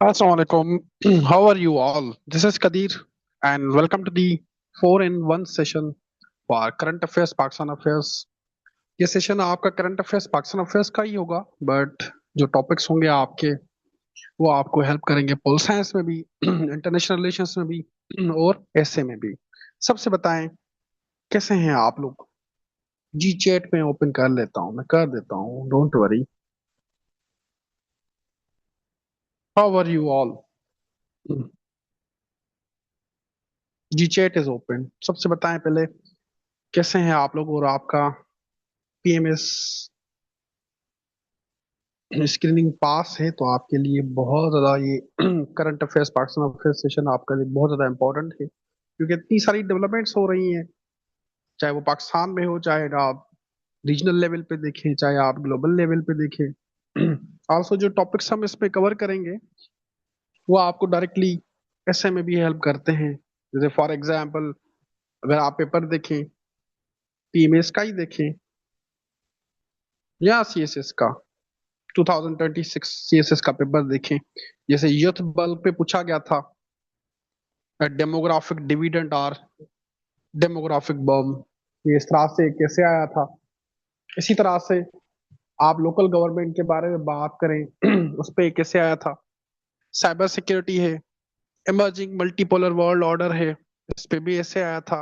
Assalamualaikum. How are you all? This is Kadir and welcome to the 4 in 1 session for current affairs Pakistan affairs. ये session आपका current affairs Pakistan affairs का ही होगा but जो topics होंगे आपके वो आपको हेल्प करेंगे पोल साइंस में भी इंटरनेशनल रिलेशंस में भी और ऐसे में भी। सबसे बताएं कैसे हैं आप लोग। जी चैट में ओपन कर लेता हूँ, मैं कर देता हूँ, don't worry. How are you all. जी चैट इज ओपन। सबसे बताएं पहले कैसे हैं आप लोग और आपका पीएमएस स्क्रीनिंग पास है तो आपके लिए बहुत ज्यादा ये current affairs Pakistan affairs session आपके लिए बहुत ज्यादा इंपॉर्टेंट है क्योंकि इतनी सारी डेवलपमेंट्स हो रही हैं। चाहे वो पाकिस्तान में हो, चाहे आप रीजनल लेवल पे देखें, चाहे आप ग्लोबल लेवल पे देखें। आल्सो जो टॉपिक्स हम इसमें कवर करेंगे वो आपको डायरेक्टली ऐसे में भी हेल्प करते हैं। जैसे फॉर एग्जांपल अगर आप पेपर देखें, पीएमएस का ही देखें या सीएसएस का 2026 सीएसएस का पेपर देखें। जैसे यूथ बल्ब पे पूछा गया था डेमोग्राफिक डिविडेंड और डेमोग्राफिक बम, ये इस तरह से कैसे आया था। इसी तरह से आप लोकल गवर्नमेंट के बारे में बात करें उस पे कैसे आया था। साइबर सिक्योरिटी है, इमर्जिंग मल्टीपोलर वर्ल्ड ऑर्डर है, इस पे भी ऐसे आया था।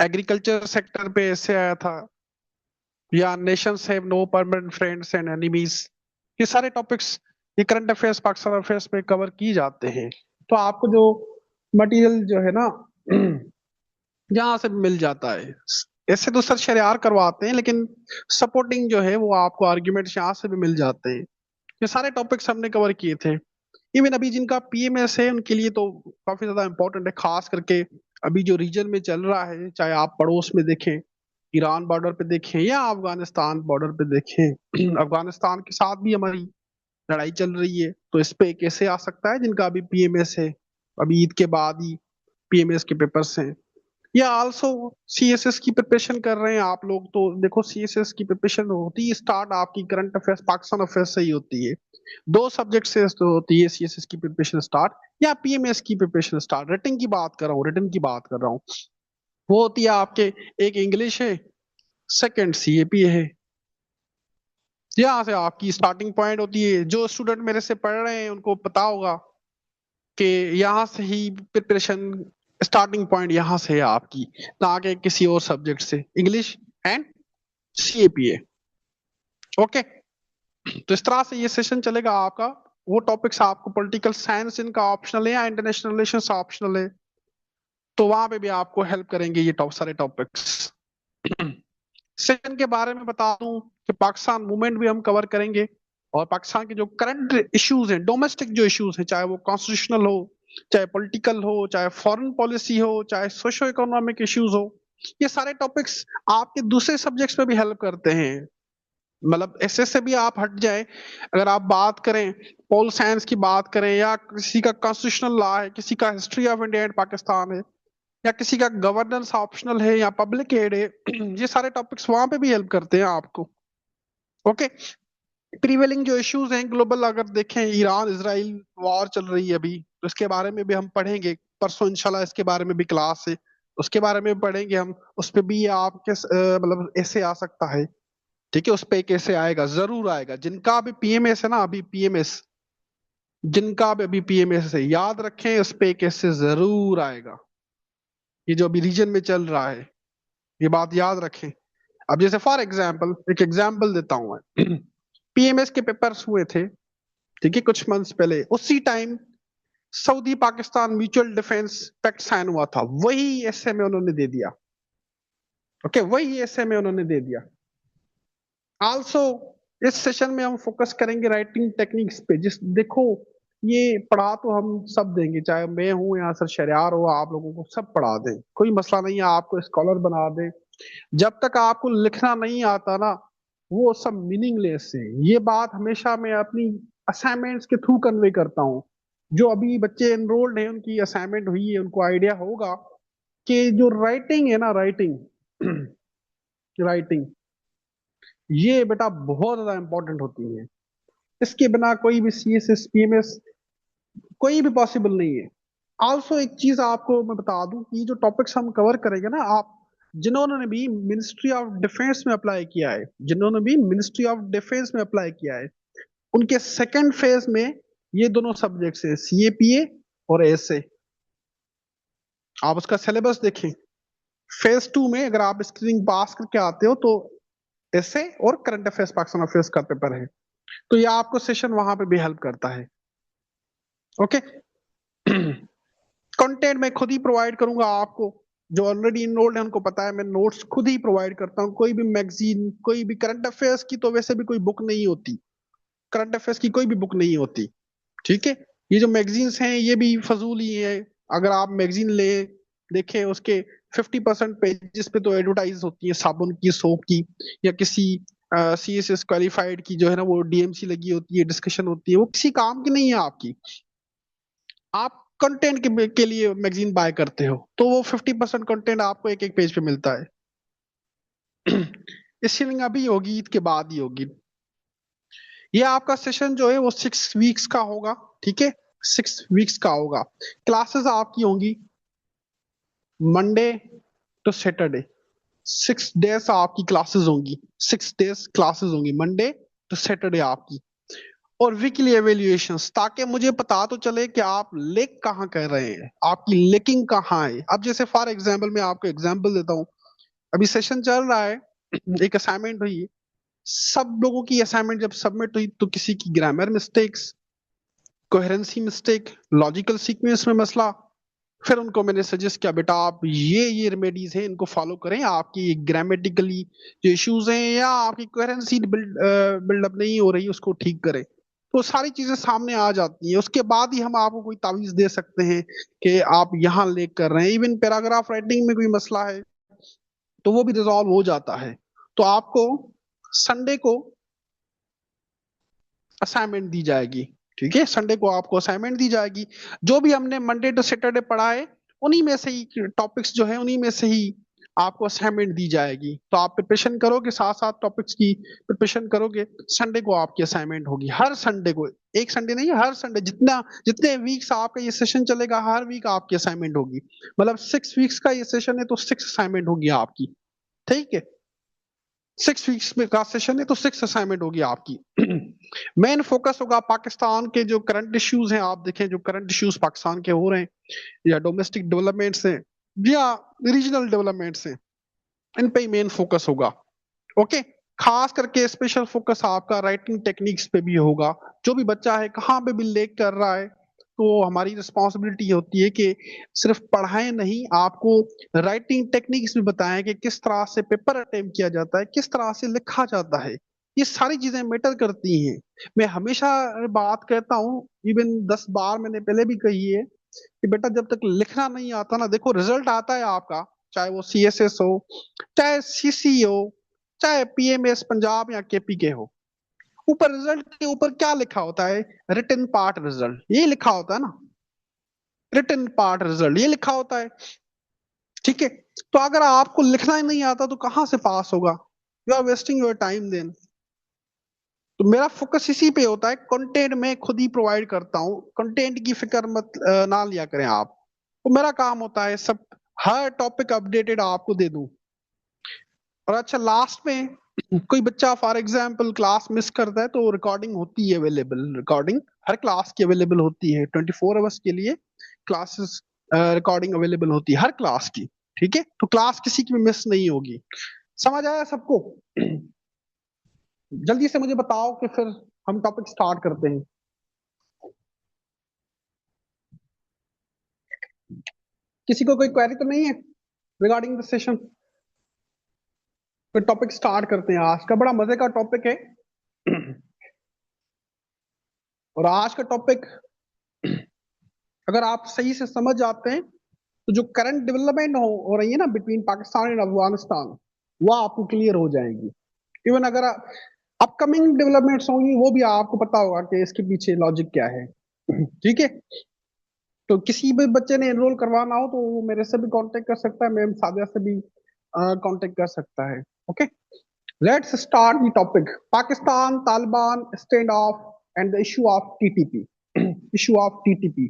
एग्रीकल्चर सेक्टर पे ऐसे आया था, या nations have no permanent friends and enemies. ये सारे टॉपिक्स ये करंट अफेयर्स पाकिस्तान अफेयर्स पे कवर की जाते हैं। तो आपको जो मटेरियल जो है ना यहाँ से मिल जाता है। ऐसे तो सर शरियार करवाते हैं लेकिन सपोर्टिंग जो है वो आपको आर्ग्यूमेंट्स यहाँ से भी मिल जाते हैं। ये सारे टॉपिक्स हमने कवर किए थे। इवन अभी जिनका पीएमएस है उनके लिए तो काफी ज्यादा इंपॉर्टेंट है, खास करके अभी जो रीजन में चल रहा है, चाहे आप पड़ोस में देखें, ईरान बॉर्डर पे देखें या अफगानिस्तान बॉर्डर पे देखें। अफगानिस्तान के साथ भी हमारी लड़ाई चल रही है, तो इस पे कैसे आ सकता है जिनका अभी पीएमएस है। अभी ईद के बाद ही पीएमएस के पेपर्स हैं। या आल्सो सीएसएस की प्रिपरेशन कर रहे हैं आप लोग, तो देखो सीएसएस की प्रिपरेशन होती है स्टार्ट आपकी करंट अफेयर्स पाकिस्तान अफेयर्स से ही होती है। दो सब्जेक्ट से तो होती है सीएसएस की प्रिपरेशन स्टार्ट या पीएमएस की प्रिपरेशन स्टार्ट। रिटन की बात कर रहा हूँ, रिटन की बात कर रहा हूँ। वो होती है आपके, एक इंग्लिश है, सेकंड सीएपी है। यहाँ से आपकी स्टार्टिंग पॉइंट होती है। जो स्टूडेंट मेरे से पढ़ रहे हैं उनको पता होगा कि यहाँ से ही प्रिपरेशन स्टार्टिंग पॉइंट यहाँ से है आपकी, ना कि किसी और सब्जेक्ट से। English and CAPA. ओके, तो इस तरह से ये सेशन चलेगा आपका। वो टॉपिक्स आपको पॉलिटिकल साइंस इनका ऑप्शनल है या इंटरनेशनल रिलेशंस ऑप्शनल है, तो वहां पे भी आपको हेल्प करेंगे ये सारे टॉपिक्स। सेशन के बारे में बता दूं कि पाकिस्तान मूवमेंट भी हम कवर करेंगे और पाकिस्तान के जो करंट इश्यूज हैं, डोमेस्टिक जो इश्यूज हैं, चाहे वो कॉन्स्टिट्यूशनल हो, चाहे पॉलिटिकल हो, चाहे फॉरेन पॉलिसी हो, चाहे सोशो इकोनॉमिक इश्यूज हो, ये सारे टॉपिक्स आपके दूसरे सब्जेक्ट्स पे भी हेल्प करते हैं। मतलब ऐसे से भी आप हट जाए, अगर आप बात करें पॉल साइंस की बात करें, या किसी का कॉन्स्टिट्यूशनल लॉ है, किसी का history of India and Pakistan है, या किसी का गवर्नेंस ऑप्शनल है या पब्लिक एड है, ये सारे टॉपिक्स वहां पे भी हेल्प करते हैं आपको। ओके, प्रीवेलिंग जो इश्यूज हैं ग्लोबल, अगर देखें ईरान इजराइल वॉर चल रही है अभी, तो इसके बारे में भी हम पढ़ेंगे परसों इंशाल्लाह। इसके बारे में भी क्लास है, उसके बारे में भी पढ़ेंगे हम। उस पे भी आपके मतलब ऐसे आ सकता है। ठीक है, उस पे कैसे आएगा, जरूर आएगा। जिनका अभी पीएमएस है ना, अभी पीएमएस, जिनका अभी पीएमएस है, याद रखें उस पे कैसे जरूर आएगा। ये जो अभी रीजन में चल रहा है, ये बात याद रखें। अब जैसे फॉर एग्जाम्पल एक एग्जाम्पल देता हूं मैं। पीएमएस के पेपर्स हुए थे, ठीक है, कुछ मंथ्स पहले। उसी time Saudi Pakistan mutual defence pact sign हुआ था, वही ऐसे में उन्होंने दे दिया। ओके, वही ऐसे में उन्होंने दे दिया। आल्सो इस सेशन में हम फोकस करेंगे राइटिंग टेक्निक्स पे। जिस देखो, ये पढ़ा तो हम सब देंगे, चाहे मैं हूं या सर शरियार हो, आप लोगों को सब पढ़ा दें, कोई मसला नहीं है, आपको स्कॉलर बना दें। जब तक आपको लिखना नहीं आता ना, वो सब मीनिंगलेस है। ये बात हमेशा मैं अपनी असाइनमेंट्स के थ्रू कन्वे करता हूँ। जो अभी बच्चे एनरोल्ड हैं उनकी असाइनमेंट हुई है, उनको आइडिया होगा कि जो राइटिंग है ना, राइटिंग राइटिंग ये बेटा बहुत ज्यादा इंपॉर्टेंट होती है। इसके बिना कोई भी सीएसएस पीएमएस कोई भी पॉसिबल नहीं है। आल्सो एक चीज आपको मैं बता दूं कि जो टॉपिक्स हम कवर करेंगे ना, आप जिन्होंने भी मिनिस्ट्री ऑफ डिफेंस में अप्लाई किया है, जिन्होंने भी मिनिस्ट्री ऑफ डिफेंस में अप्लाई किया है, उनके सेकंड फेज में ये दोनों सब्जेक्ट्स है, सीएपीए और एसए। आप उसका सिलेबस देखें। फेज टू में अगर आप स्क्रीनिंग पास करके आते हो तो एसए और करंट अफेयर्स पाकिस्तान अफेयर्स का पेपर है, तो ये आपको सेशन वहां पे भी हेल्प करता है। ओके। कंटेंट मैं खुद ही प्रोवाइड करूंगा आपको। जो ऑलरेडी इनरोल्ड है उनको पता है, मैं नोट्स खुद ही प्रोवाइड करता हूँ। कोई भी मैगजीन, कोई भी करंट अफेयर्स की तो वैसे भी कोई बुक नहीं होती, करंट अफेयर्स की कोई भी बुक नहीं होती। ठीक है। ये जो मैगजीन्स हैं ये भी फजूल ही है। अगर आप मैगजीन ले देखें, उसके 50% पेजेस पे तो एडवर्टाइज होती है साबुन की, सोप की, या किसी सीएसएस क्वालिफाइड की जो है ना वो डीएमसी लगी होती है, डिस्कशन होती है, वो किसी काम की नहीं है आपकी। आप कंटेंट के लिए मैगजीन बाय करते हो तो वो 50% कंटेंट आपको एक एक पेज पे मिलता है। इसलिए अभी होगी, ईद के बाद ही होगी। ये आपका सेशन जो है वो 6 वीक्स का होगा। ठीक है। 6 वीक्स का होगा। क्लासेस आपकी होंगी मंडे टू सैटरडे। 6 डेज आपकी क्लासेस होंगी। 6 डेज क्लासेस होंगी, मंडे टू सैटरडे आपकी। और वीकली एवेल्युएशंस, ताकि मुझे पता तो चले कि आप लेक कहाँ कर रहे हैं, आपकी लेकिंग कहाँ है। अब जैसे फॉर एग्जाम्पल मैं आपको एग्जाम्पल देता हूँ। अभी सेशन चल रहा है, एक असाइनमेंट हुई। सब लोगों की असाइनमेंट जब सबमिट हुई तो किसी की grammar mistakes, coherency mistake, logical sequence में मसला। फिर उनको मैंने सजेस्ट किया, बेटा आप ये रेमेडीज हैं इनको फॉलो करें, आपकी ग्रामेटिकली जो इश्यूज हैं या आपकी कोहेरेंसी बिल्डअप नहीं हो रही उसको ठीक करें। तो सारी चीजें सामने आ जाती हैं, उसके बाद ही हम आपको कोई तावीज दे सकते हैं कि आप यहाँ लेक कर रहे हैं। इवन पैराग्राफ राइटिंग में कोई मसला है तो वो भी रिजॉल्व हो जाता है। तो आपको संडे को असाइनमेंट दी जाएगी। ठीक है, संडे को आपको असाइनमेंट दी जाएगी। जो भी हमने मंडे टू सैटरडे पढ़ा है उन्हीं में से ही टॉपिक्स जो है उन्हीं में से ही आपको असाइनमेंट दी जाएगी। तो आप प्रिपरेशन करोगे, साथ साथ टॉपिक्स की प्रिपरेशन करोगे। संडे को आपकी असाइनमेंट होगी, हर संडे को। एक संडे नहीं, हर संडे, जितना जितने वीक्स आपका ये सेशन चलेगा हर वीक आपकी असाइनमेंट होगी। मतलब 6 वीक्स का ये सेशन है तो 6 असाइनमेंट होगी आपकी। ठीक है। 6 वीक्स में का सेशन है तो 6 असाइनमेंट होगी आपकी। मेन फोकस होगा पाकिस्तान के जो करंट इश्यूज हैं। आप देखें जो करंट इश्यूज पाकिस्तान के हो रहे हैं, या डोमेस्टिक डेवलपमेंट्स हैं या रीजनल डेवलपमेंट्स हैं, इन पे ही मेन फोकस होगा। ओके। खास करके स्पेशल फोकस आपका राइटिंग टेक्निक्स पे भी होगा। जो भी बच्चा है कहाँ पे भी लेक कर रहा है तो हमारी रिस्पॉन्सिबिलिटी होती है कि सिर्फ पढ़ाएं नहीं, आपको राइटिंग टेक्निक्स भी बताएं कि किस तरह से पेपर अटेम्प्ट किया जाता है, किस तरह से लिखा जाता है। ये सारी चीजें मैटर करती हैं। मैं हमेशा बात कहता हूँ, इवन 10 बार मैंने पहले भी कही है कि बेटा जब तक लिखना नहीं आता ना, देखो रिजल्ट आता है आपका, चाहे वो सीएसएस हो, चाहे सीसी हो, चाहे पीएमएस पंजाब या केपी के हो, ऊपर रिजल्ट के ऊपर क्या लिखा होता है? रिटन पार्ट रिजल्ट, ये लिखा होता है ना। रिटन पार्ट रिजल्ट ये लिखा होता है। ठीक है। तो अगर आपको लिखना ही नहीं आता तो कहाँ से पास होगा? You are wasting your time then. तो मेरा फोकस इसी पे होता है। कंटेंट मैं खुद ही प्रोवाइड करता हूँ, कंटेंट की फिक्र मत ना लिया करें आप। तो मेरा काम होता है सब, हर टॉपिक अपडेटेड आपको दे दूं। और अच्छा, लास्ट में कोई बच्चा फॉर एग्जांपल क्लास मिस करता है तो रिकॉर्डिंग होती है अवेलेबल। रिकॉर्डिंग हर क्लास की अवेलेबल होती है, 24 आवर्स के लिए क्लासेस रिकॉर्डिंग अवेलेबल होती है हर क्लास की। ठीक है। तो क्लास किसी की भी मिस नहीं होगी। समझ आया सबको? जल्दी से मुझे बताओ कि फिर हम टॉपिक स्टार्ट करते हैं। किसी को कोई क्वेरी तो नहीं है रिगार्डिंग द सेशन? फिर टॉपिक स्टार्ट करते हैं। आज का बड़ा मजे का टॉपिक है। और आज का टॉपिक अगर आप सही से समझ जाते हैं तो जो करंट डेवलपमेंट हो रही है ना बिटवीन पाकिस्तान एंड अफगानिस्तान, वो आपको क्लियर हो जाएंगी। इवन अगर अपकमिंग डेवलपमेंट्स होंगी वो भी आपको पता होगा कि इसके पीछे लॉजिक क्या है। ठीक है। तो किसी भी बच्चे ने एनरोल करवाना हो तो वो मेरे से भी कांटेक्ट कर सकता है, मैम सादिया से भी कांटेक्ट कर सकता है। Okay. Let's start the topic, Pakistan Taliban stand of and the issue of TTP. issue of TTP.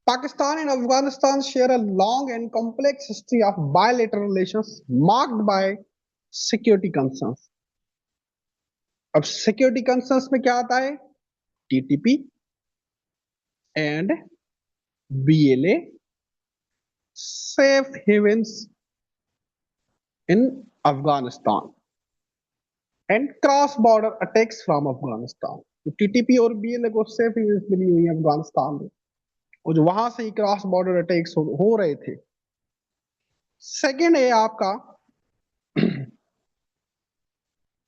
Pakistan and Afghanistan share a long and complex history of bilateral relations marked by security concerns. अब security concerns में क्या आता है? TTP and BLA safe havens in Afghanistan and cross border attacks from Afghanistan. तो TTP और BLA को safe heaven's मिली हुई है अफगानिस्तान में, और जो वहां से ही क्रॉस बॉर्डर अटैक्स हो रहे थे। सेकेंड है आपका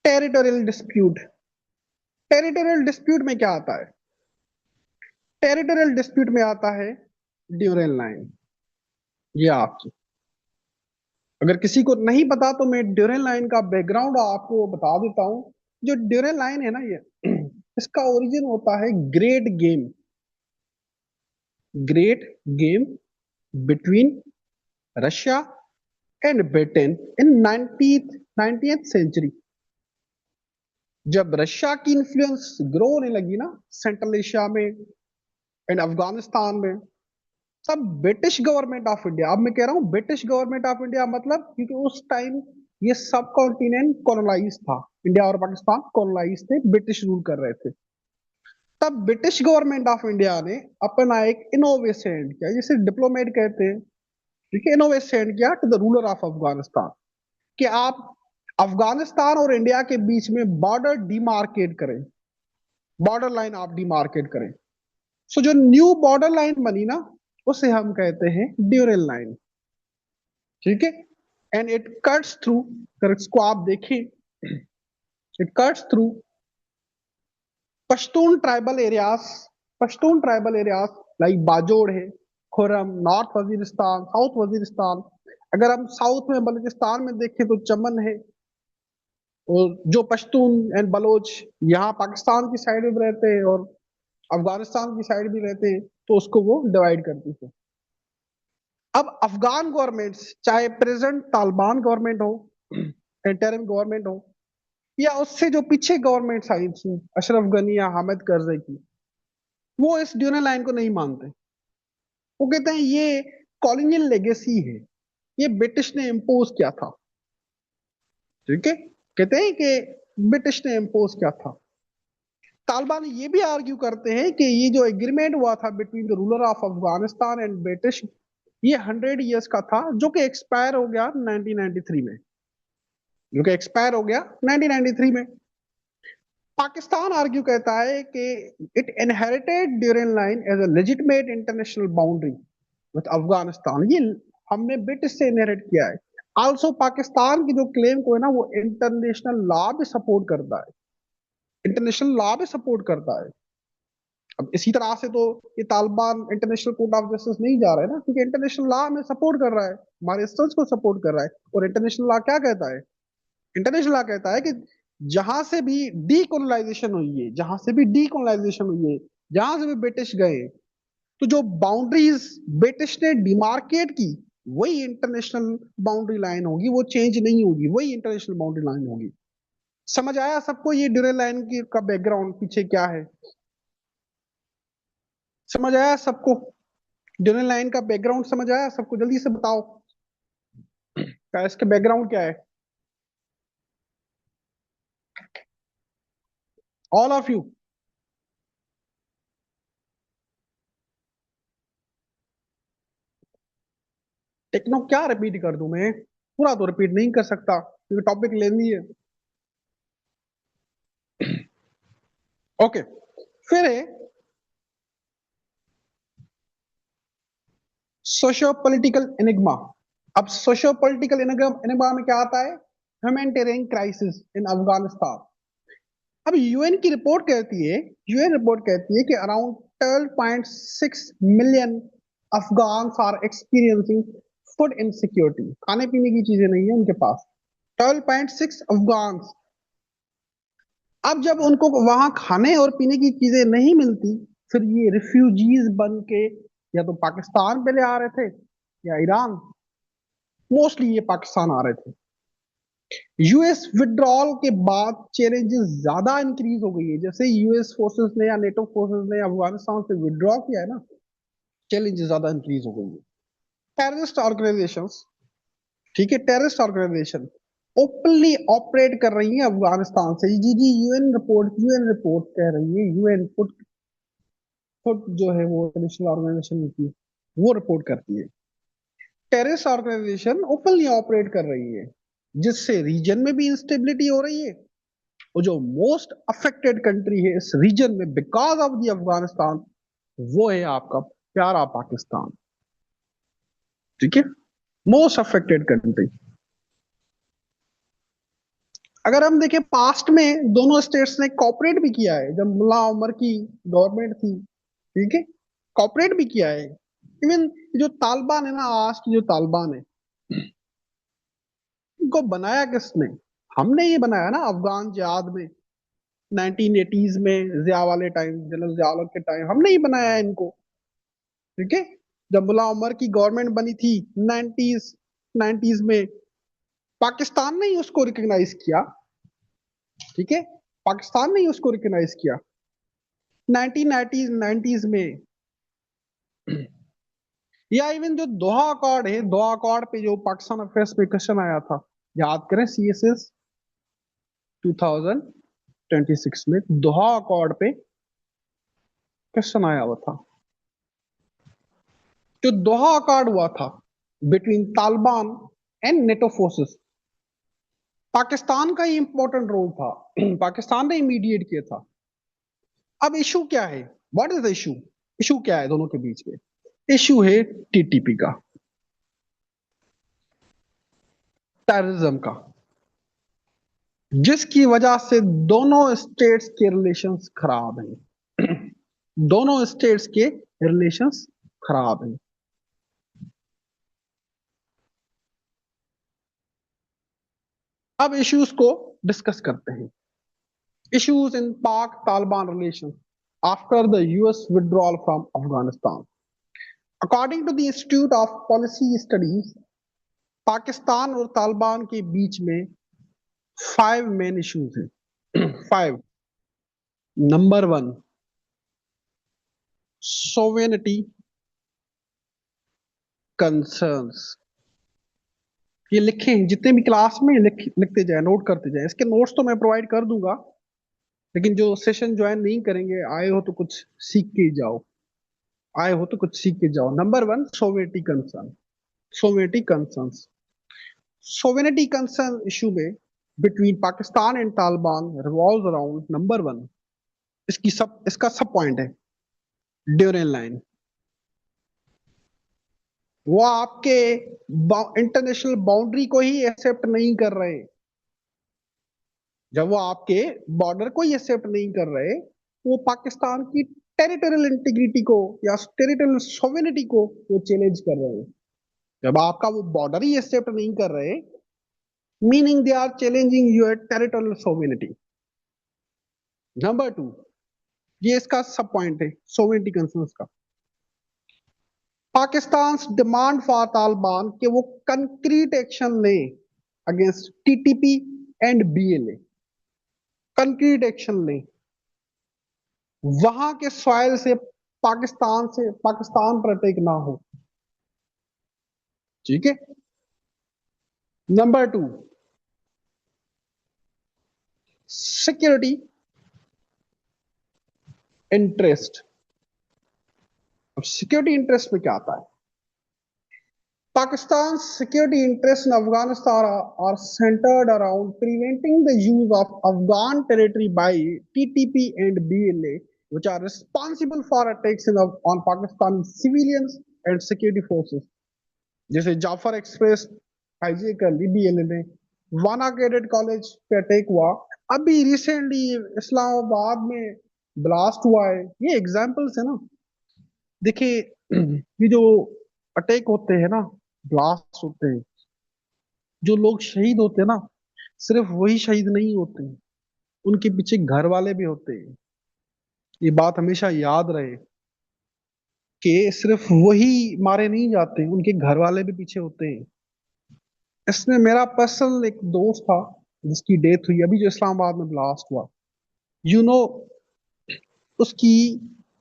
टेरिटोरियल डिस्प्यूट। टेरिटोरियल डिस्प्यूट में क्या आता है? टेरिटोरियल डिस्प्यूट में आता है ड्यूरेल लाइन। ये आपकी, अगर किसी को नहीं पता तो मैं ड्यूरेल लाइन का बैकग्राउंड आपको बता देता हूं। जो ड्यूरेल लाइन है ना, ये इसका ओरिजिन होता है great game between Russia and Britain in 19th century. जब रशिया की इन्फ्लुएंस ग्रो होने लगी ना सेंट्रल एशिया में एंड अफगानिस्तान में, तब ब्रिटिश गवर्नमेंट ऑफ इंडिया, अब मैं कह रहा हूं ब्रिटिश गवर्नमेंट ऑफ इंडिया मतलब, क्योंकि उस टाइम ये सब कॉन्टिनेंट कॉलोनाइज था, इंडिया और पाकिस्तान कॉलोनाइज थे, ब्रिटिश रूल कर रहे थे। तब ब्रिटिश गवर्नमेंट ऑफ इंडिया ने अपना एक इनोवेशन किया, जिसे डिप्लोमेट कहते हैं, ठीक है, इनोवेशन किया to the ruler of Afghanistan कि आप अफगानिस्तान और इंडिया के बीच में बॉर्डर डिमार्केट करें, बॉर्डर लाइन आप डिमार्केट करें। सो जो न्यू बॉर्डर लाइन बनी ना, उसे हम कहते हैं ड्यूरेल लाइन, ठीक है। एंड इट कट्स थ्रू, अगर इसको आप देखें, it cuts through Pashtun tribal areas like Bajaur है, खुरम, नॉर्थ वजीरिस्तान, साउथ वजीरिस्तान। अगर हम साउथ में बलूचिस्तान में देखें तो चमन है, और जो पश्तून एंड बलोच यहाँ पाकिस्तान की साइड में रहते हैं और अफगानिस्तान की साइड भी रहते हैं, तो उसको वो डिवाइड करती है। अब अफगान गवर्नमेंट, चाहे प्रेजेंट तालिबान गवर्नमेंट हो, इंटरिम गवर्नमेंट हो, या उससे जो पीछे गवर्नमेंट आई थी अशरफ गनी या हामिद करजई की, वो इस ड्यूरल लाइन को नहीं मानते। वो कहते हैं ये कॉलोनियल लेगेसी है, ये ब्रिटिश ने इम्पोज किया था, ठीक है। कहते हैं कि ब्रिटिश ने इम्पोज किया था। तालिबान ये भी आर्ग्यू करते हैं कि ये जो एग्रीमेंट हुआ था between the ruler of Afghanistan and British, ये 100 इयर्स का था, जो कि एक्सपायर हो गया 1993 में, जो कि एक्सपायर हो गया 1993 में। पाकिस्तान आर्ग्यू कहता है कि it inherited Durand line as a legitimate international boundary with Afghanistan. ये हमने ब्रिटिश से इनहेरिट किया है। आल्सो पाकिस्तान की जो क्लेम को है ना, वो इंटरनेशनल लॉ भी सपोर्ट करता है, इंटरनेशनल लॉ भी सपोर्ट करता है। अब इसी तरह से तो ये Taliban international court of justice नहीं जा रहा है ना, क्योंकि इंटरनेशनल लॉ में सपोर्ट कर रहा है, हमारे स्टैंड को सपोर्ट कर रहा है। और इंटरनेशनल लॉ क्या कहता है? इंटरनेशनल लॉ कहता है कि जहां से भी डीकोलोनाइजेशन हुई है, जहां से भी डीकोलोनाइजेशन हुई है, जहां से भी ब्रिटिश गए, तो जो बाउंड्रीज ब्रिटिश ने डिमार्केट की, वही इंटरनेशनल बाउंड्री लाइन होगी, वो चेंज नहीं होगी, वही इंटरनेशनल बाउंड्री लाइन होगी। समझ आया सबको ये ड्यूरेल लाइन की का बैकग्राउंड पीछे क्या है? समझ आया सबको? ड्यूरेल लाइन का बैकग्राउंड समझ आया सबको? जल्दी से बताओ क्या इसके बैकग्राउंड क्या है, ऑल ऑफ यू। टेक्नो क्या रिपीट कर दूं मैं? पूरा तो रिपीट नहीं कर सकता क्योंकि टॉपिक लेंदी है। ओके, फिर है सोशियो पॉलिटिकल एनिग्मा। अब सोशियो पॉलिटिकल एनिग्मा में क्या आता है? Humanitarian crisis in Afghanistan. अब यूएन रिपोर्ट कहती है कि around 12.6 million Afghan are experiencing food insecurity. खाने पीने की चीजें नहीं है उनके पास, 12.6 अफगान। अब जब उनको वहां खाने और पीने की चीजें नहीं मिलती, फिर ये रिफ्यूजीज बन के या तो पाकिस्तान पहले आ रहे थे या ईरान, मोस्टली ये पाकिस्तान आ रहे थे। यूएस विड्रॉल के बाद चैलेंजेस ज्यादा इंक्रीज हो गई है। जैसे यूएस फोर्सेस ने या नेटो फोर्सेस ने अफगानिस्तान से विड्रॉ किया है ना, चैलेंजेस ज्यादा इंक्रीज हो गई है। टेररिस्ट ऑर्गेनाइजेशंस, ठीक है, टेररिस्ट ऑर्गेनाइजेशन ओपनली ऑपरेट कर रही है अफगानिस्तान से। जी जी, यूएन रिपोर्ट कह रही है, यूएन खुद खुद जो है वो इंटरनेशनल ऑर्गेनाइजेशन की वो रिपोर्ट करती है। टेररिस्ट ऑर्गेनाइजेशन ओपनली ऑपरेट कर रही है, जिससे रीजन में भी इंस्टेबिलिटी हो रही है। और जो मोस्ट अफेक्टेड कंट्री है इस रीजन में बिकॉज ऑफ दी अफगानिस्तान, वो है आपका प्यारा पाकिस्तान। ठीक है, मोस्ट अफेक्टेड कंट्री। अगर हम देखें पास्ट में दोनों स्टेट्स ने कॉपरेट भी किया है, जब मुल्ला उमर की गवर्नमेंट थी, ठीक है, कॉपरेट भी किया है। इवन जो तालिबान है ना, आज की जो तालिबान है, इनको बनाया किसने? हमने ये बनाया ना अफगान जिहाद में, 1980s में, जिया वाले टाइम, जनरल जिया के टाइम हमने ही बनाया है इनको। ठीक है, जब मुल्ला उमर की गवर्नमेंट बनी थी 90s 90s में, पाकिस्तान ने ही उसको रिकॉग्नाइज किया। ठीक है, पाकिस्तान ने ही उसको रिकॉग्नाइज किया 1990s में। या इवन जो दोहा अकॉर्ड है, दोहा अकॉर्ड पे जो पाकिस्तान अफेयर्स में क्वेश्चन आया था, याद करें, सीएसएस 2026 में दोहा अकॉर्ड पे क्वेश्चन आया हुआ था। जो दोहा अकॉर्ड हुआ था between Taliban and NATO forces, Pakistan का ही इंपॉर्टेंट रोल था। पाकिस्तान ने मीडिएट किया था। अब इशू क्या है? What is the issue? Issue क्या है दोनों के बीच में? इशू है टीटीपी का, टेररिज्म का, जिसकी वजह से दोनों स्टेट्स के रिलेशंस खराब हैं। दोनों स्टेट्स के रिलेशंस खराब हैं। अब इश्यूज को डिस्कस करते हैं। Issues in Pak Taliban relation after the US withdrawal from Afghanistan. According to the institute of policy studies, Pakistan और तालिबान के बीच में 5 मेन इश्यूज हैं। 5। Number 1, sovereignty concerns. ये लिखे हैं जितने भी क्लास में, लिखते जाए, नोट करते जाए। इसके नोट्स तो मैं प्रोवाइड कर दूंगा, लेकिन जो सेशन ज्वाइन नहीं करेंगे, आए हो तो कुछ सीख के ही जाओ। आए हो तो कुछ सीख के जाओ। Number 1, sovereignty concern. Sovereignty concern, sovereignty concern issue में between Pakistan and Taliban revolve around number 1, इसका सब पॉइंट है ड्यूरेन लाइन। वो आपके इंटरनेशनल बाउंड्री को ही एक्सेप्ट नहीं कर रहे। जब वो आपके बॉर्डर को ही एक्सेप्ट नहीं कर रहे, वो पाकिस्तान की टेरिटोरियल इंटीग्रिटी को या टेरिटोरियल सोवेनिटी को वो चैलेंज कर रहे हैं। जब आपका वो बॉर्डर ही एक्सेप्ट नहीं कर रहे, meaning they are challenging your territorial sovereignty. Number 2, ये इसका सब पॉइंट है सोवेनिटी कंसर्न्स का। पाकिस्तान डिमांड फॉर तालिबान कि वो कंक्रीट एक्शन ले against TTP and BLA. Concrete action ले, वहां के सॉइल से पाकिस्तान पर अटैक ना हो। ठीक है। Number 2, security interest. अब सिक्योरिटी इंटरेस्ट में क्या आता है? Pakistan's security interests in Afghanistan are centered around preventing the use of Afghan territory by TTP and BLA, which are responsible for attacks on Pakistani civilians and security forces. जैसे Jafar express hijack कर ली BLA ने, वाना cadet college पे attack हुआ, अभी recently Islamabad में blast हुआ है। ये एग्जांपल्स है ना। देखिए, ये जो अटैक होते हैं ना, ब्लास्ट होते हैं, जो लोग शहीद होते हैं ना, सिर्फ वही शहीद नहीं होते हैं, उनके पीछे घर वाले भी होते हैं। ये बात हमेशा याद रहे कि सिर्फ वही मारे नहीं जाते, उनके घर वाले भी पीछे होते हैं। इसमें मेरा पर्सनल एक दोस्त था जिसकी डेथ हुई अभी, जो इस्लामाबाद में ब्लास्ट हुआ। यू नो, उसकी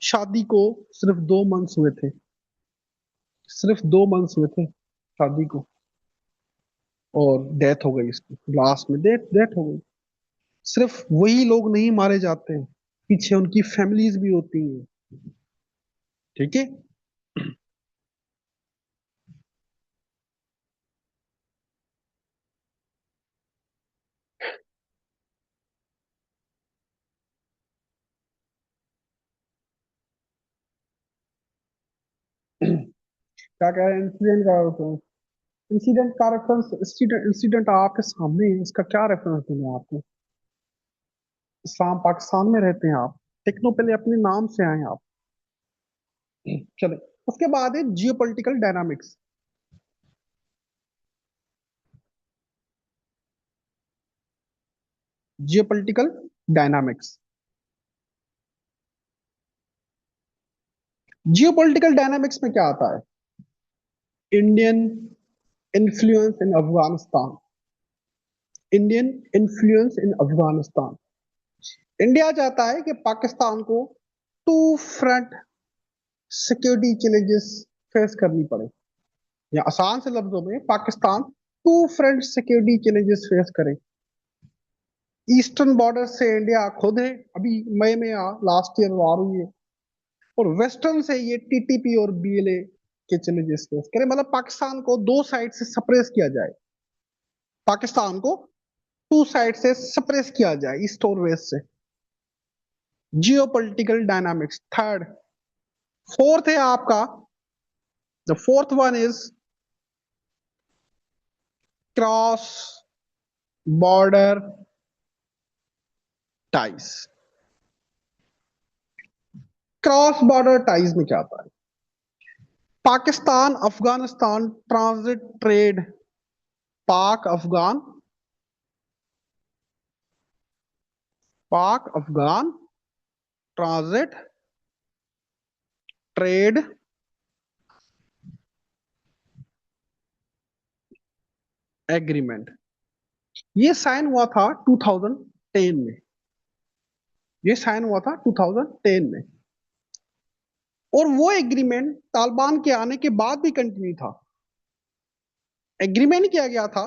शादी को सिर्फ 2 मंथ्स हुए थे। सिर्फ 2 मंथ्स हुए थे शादी को, और डेथ हो गई इसकी। ब्लास्ट में डेथ डेथ हो गई। सिर्फ वही लोग नहीं मारे जाते हैं, पीछे उनकी फैमिलीज भी होती हैं। ठीक है। क्या कह रहे हैं, इंसिडेंट का होता है। इंसिडेंट का रेफरेंस, इंसिडेंट इंसिडेंट आपके सामने है, इसका क्या रेफरेंस दूंगा आपको? इस्लाम पाकिस्तान में रहते हैं आप, टेक्नो पहले अपने नाम से आए आप। चले, उसके बाद है geo political dynamics. Geo political dynamics. Geo political dynamics में क्या आता है? Indian influence in Afghanistan. Indian influence in Afghanistan. India चाहता है कि पाकिस्तान को two front security challenges face करनी पड़े, या आसान से लफ्जों में Pakistan two front security challenges face करे। ईस्टर्न बॉर्डर से इंडिया खुद है, अभी मई में लास्ट ईयर वार हुई है। और वेस्टर्न से ये टीटीपी और बीएलए के चैलेंजेस फेस करे, मतलब पाकिस्तान को दो साइड से सप्रेस किया जाए। पाकिस्तान को टू साइड से सप्रेस किया जाए, ईस्ट और वेस्ट से। जियो पोलिटिकल डायनामिक्स थर्ड। फोर्थ है आपका, the fourth one is cross border ties. Cross border ties में क्या आता है? Pakistan Afghanistan transit trade. पाक अफगान, पाक अफगान ट्रांजिट ट्रेड एग्रीमेंट, ये साइन हुआ था 2010 में। ये साइन हुआ था 2010 में। और वो एग्रीमेंट तालिबान के आने के बाद भी कंटिन्यू था। एग्रीमेंट किया गया था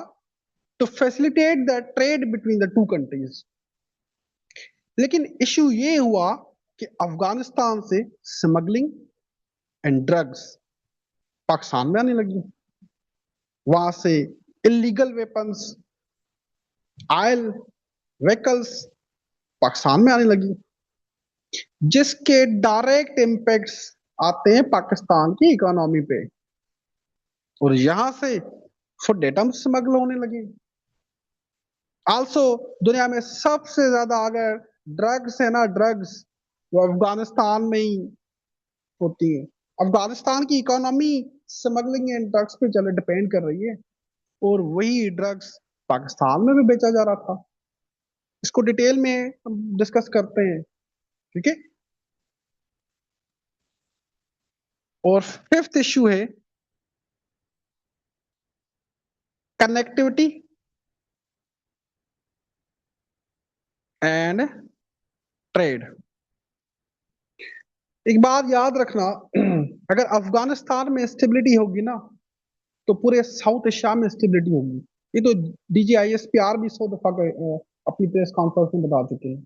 to facilitate the trade between the two countries. लेकिन इश्यू ये हुआ कि अफगानिस्तान से स्मगलिंग एंड ड्रग्स पाकिस्तान में आने लगी। वहां से illegal weapons, oil, vehicles Pakistan में आने लगी, जिसके डायरेक्ट इम्पैक्ट्स आते हैं पाकिस्तान की इकोनॉमी पे। और यहां से फूड आइटम्स स्मगल होने लगे। आल्सो दुनिया में सबसे ज्यादा अगर ड्रग्स है ना, ड्रग्स, वो अफगानिस्तान में ही होती है। अफगानिस्तान की इकोनॉमी स्मगलिंग एंड ड्रग्स पे चले डिपेंड कर रही है। और वही ड्रग्स पाकिस्तान में भी बेचा जा रहा था। इसको डिटेल में हम डिस्कस करते हैं। ठीक है। और फिफ्थ इश्यू है कनेक्टिविटी एंड ट्रेड। एक बात याद रखना, अगर अफगानिस्तान में स्टेबिलिटी होगी ना, तो पूरे साउथ एशिया में स्टेबिलिटी होगी। ये तो DGISPR भी 100 दफा अपनी प्रेस कॉन्फ्रेंस में बता चुके हैं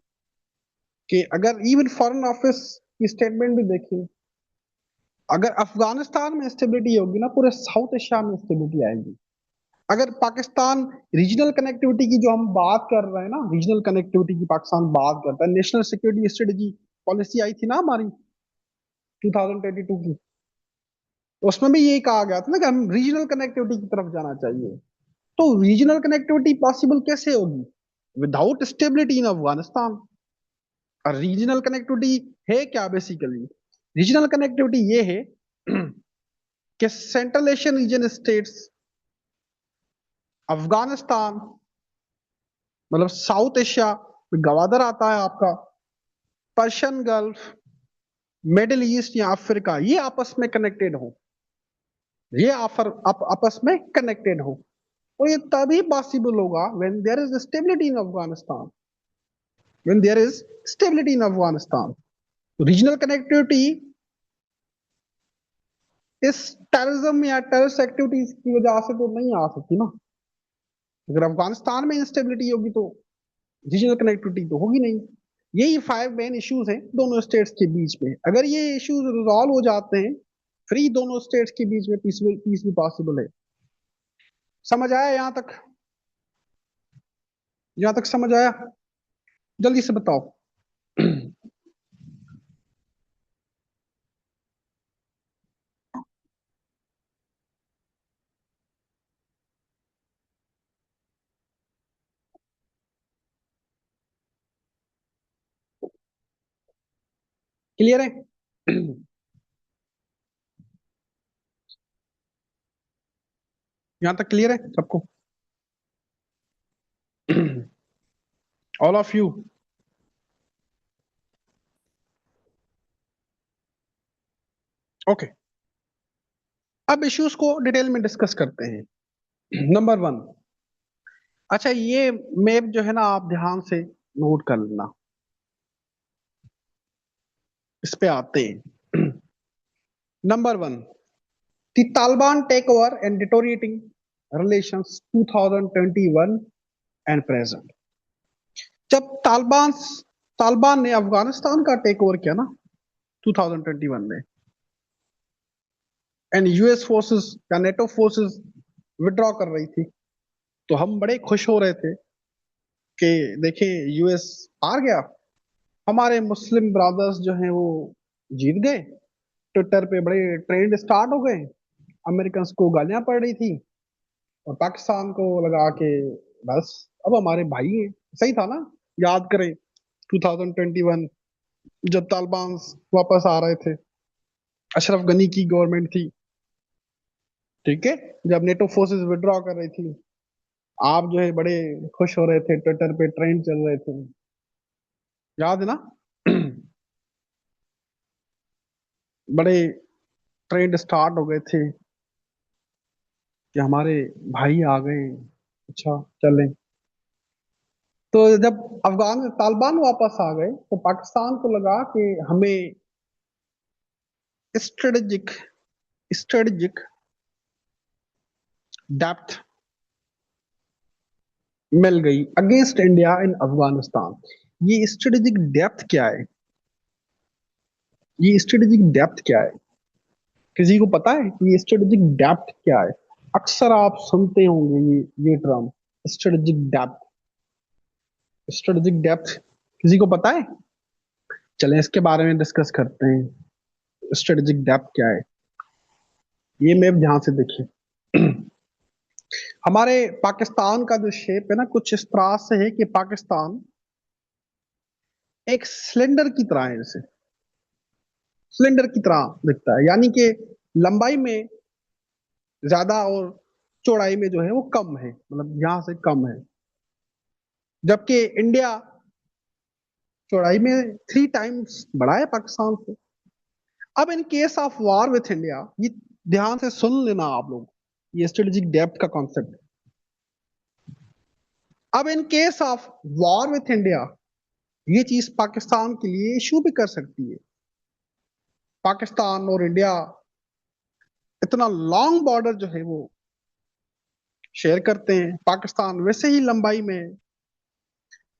कि अगर इवन फॉरेन ऑफिस की स्टेटमेंट भी देखें, अगर अफगानिस्तान में स्टेबिलिटी होगी ना, पूरे साउथ एशिया में स्टेबिलिटी आएगी। अगर पाकिस्तान रीजनल कनेक्टिविटी की जो हम बात कर रहे हैं ना, रीजनल कनेक्टिविटी की पाकिस्तान बात करता है, नेशनल सिक्योरिटी स्ट्रेटजी पॉलिसी आई थी ना हमारी 2022 की, तो उसमें भी यही कहा गया था ना कि हम रीजनल कनेक्टिविटी की तरफ जाना चाहिए। तो रीजनल कनेक्टिविटी पॉसिबल कैसे होगी? Without stability in Afghanistan. और रीजनल कनेक्टिविटी है क्या बेसिकली? रीजनल कनेक्टिविटी ये है कि central Asian region states, Afghanistan, मतलब साउथ एशिया में गवादर आता है आपका, पर्शियन गल्फ, मिडिल ईस्ट या अफ्रीका, ये आपस में कनेक्टेड हो। ये आपस में कनेक्टेड हो। और ये तभी पॉसिबल होगा when there is stability in Afghanistan, when there is stability in Afghanistan. Regional connectivity इस टेररिज्म या टेररिस्ट एक्टिविटीज की वजह से तो नहीं आ सकती ना। अगर अफगानिस्तान में इंस्टेबिलिटी होगी तो रीजनल कनेक्टिविटी तो होगी नहीं। यही 5 मेन इश्यूज हैं दोनों स्टेट्स के बीच में। अगर ये इश्यूज रिजॉल्व हो जाते हैं, फ्री दोनों स्टेट्स के बीच में पीस भी पॉसिबल है। समझ आया यहां तक? यहां तक समझ आया? जल्दी से बताओ। क्लियर है? यहां तक क्लियर है सबको? All of you? ओके, अब इश्यूज को डिटेल में डिस्कस करते हैं। नंबर 1, अच्छा ये मैप जो है ना आप ध्यान से नोट कर लेना। इस पे आते हैं। Number 1, the Taliban take over and deteriorating relations 2021 and present. जब तालिबान ने अफगानिस्तान का टेक ओवर किया ना 2021 में, एंड यूएस फोर्सेस या नेटो फोर्सेस विड्रॉ कर रही थी, तो हम बड़े खुश हो रहे थे कि देखें यूएस हार गया, हमारे मुस्लिम ब्रदर्स जो हैं वो जीत गए। ट्विटर पे बड़े ट्रेंड स्टार्ट हो गए, अमेरिकन को गालियां पड़ रही थी और पाकिस्तान को लगा के बस अब हमारे भाई हैं। सही था ना? याद करें 2021 जब तालिबान वापस आ रहे थे, अशरफ गनी की गवर्नमेंट थी, ठीक है, जब नेटो फोर्सेस विड्रॉ कर रही थी, आप जो है बड़े खुश हो रहे थे, ट्विटर पे ट्रेंड चल रहे थे। याद है ना? बड़े ट्रेंड स्टार्ट हो गए थे कि हमारे भाई आ गए। अच्छा चलें। तो जब अफगान तालिबान वापस आ गए तो पाकिस्तान को लगा कि हमें स्ट्रेटेजिक स्ट्रेटेजिक डेप्थ मिल गई अगेंस्ट इंडिया इन अफगानिस्तान। ये स्ट्रेटेजिक डेप्थ क्या है? ये स्ट्रेटेजिक डेप्थ क्या है? किसी को पता है कि ये स्ट्रेटेजिक डेप्थ क्या है? अक्सर आप सुनते होंगे ये term strategic depth. Strategic depth किसी को पता है? चलें इसके बारे में डिस्कस करते हैं। स्ट्रेटेजिक डेप्थ क्या है? ये मैप ध्यान से देखिए। हमारे पाकिस्तान का जो शेप है ना कुछ इस तरह से है कि पाकिस्तान एक सिलेंडर की तरह है, जैसे सिलेंडर की तरह दिखता है, यानी कि लंबाई में ज्यादा और चौड़ाई में जो है वो कम है, मतलब यहां से कम है। जबकि इंडिया चौड़ाई में 3 टाइम्स बड़ा है पाकिस्तान से। अब in case of war with India, ये ध्यान से सुन लेना आप लोग, ये स्ट्रेटेजिक डेप्थ का कॉन्सेप्ट। अब in case of war with India, ये चीज पाकिस्तान के लिए इशू भी कर सकती है। पाकिस्तान और इंडिया इतना लॉन्ग बॉर्डर जो है वो शेयर करते हैं। पाकिस्तान वैसे ही लंबाई में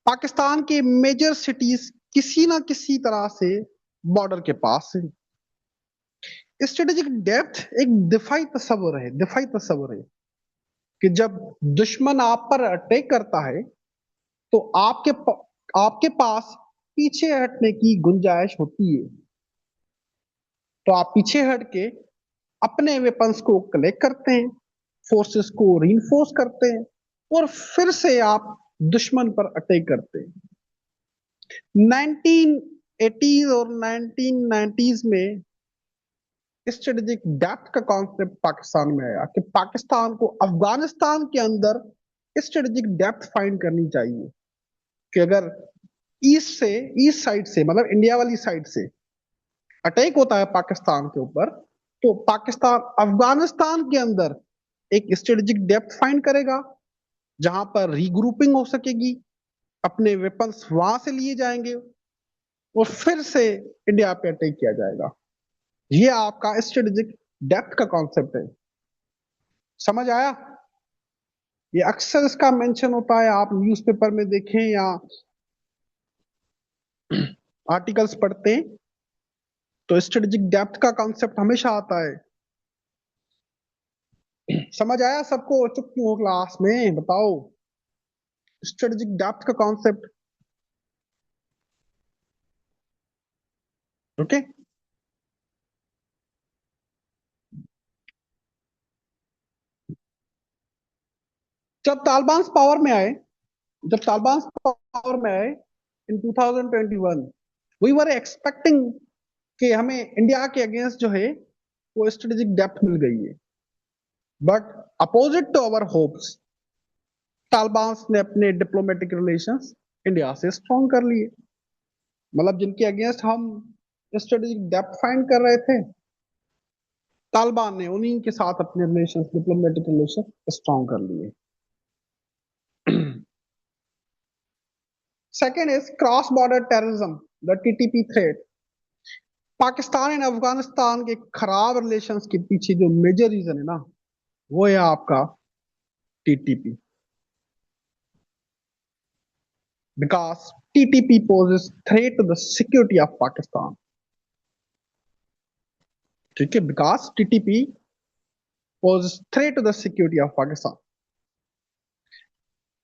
पाकिस्तान के मेजर सिटीज किसी ना किसी तरह से बॉर्डर के पास है। स्ट्रेटेजिक डेप्थ एक दिफाई तस्वर है कि जब दुश्मन आप पर अटैक करता है तो आपके पास पीछे हटने की गुंजाइश होती है, तो आप पीछे हट के अपने वेपन्स को कलेक्ट करते हैं, फोर्सेस को रीइंफोर्स करते हैं और फिर से आप दुश्मन पर अटैक करते हैं। 1980s और 1990s में स्ट्रेटेजिक डेप्थ का कॉन्सेप्ट पाकिस्तान में आया कि पाकिस्तान को अफगानिस्तान के अंदर स्ट्रेटेजिक डेप्थ फाइंड करनी चाहिए कि अगर ईस्ट साइड से मतलब इंडिया वाली साइड से अटैक होता है पाकिस्तान के ऊपर, तो पाकिस्तान अफगानिस्तान के अंदर एक स्ट्रेटेजिक डेप्थ फाइंड करेगा जहां पर रीग्रुपिंग हो सकेगी, अपने वेपन्स वहां से लिए जाएंगे और फिर से इंडिया पे अटैक किया जाएगा। ये आपका स्ट्रेटेजिक डेप्थ का कॉन्सेप्ट है। समझ आया? ये अक्सर इसका मेंशन होता है, आप न्यूज़पेपर में देखें या आर्टिकल्स पढ़ते हैं तो स्ट्रेटेजिक डेप्थ का कॉन्सेप्ट हमेशा आता है। समझ आया सबको? चुप क्यों हो क्लास में, बताओ। स्ट्रेटेजिक डेप्थ का कॉन्सेप्ट। ओके। जब तालिबान पावर में आए जब तालिबान पावर में आए इन 2021, वी वर एक्सपेक्टिंग कि हमें इंडिया के अगेंस्ट जो है वो स्ट्रेटेजिक डेप्थ मिल गई है। But opposite to our hopes, Taliban ने अपने डिप्लोमेटिक रिलेशंस इंडिया से स्ट्रॉन्ग कर लिए। मतलब जिनके अगेंस्ट हम स्ट्रेटेजिक डेप्थ फाइंड कर रहे थे, तालिबान ने उन्हीं के साथ अपने रिलेशन, डिप्लोमेटिक रिलेशन स्ट्रॉन्ग कर लिए। Second is cross border terrorism, the TTP threat. Pakistan and Afghanistan के खराब रिलेशंस के पीछे जो मेजर रीजन है ना, वो है आपका TTP. Because TTP poses threat to the security of Pakistan. ठीक है, because TTP poses threat to the security of Pakistan.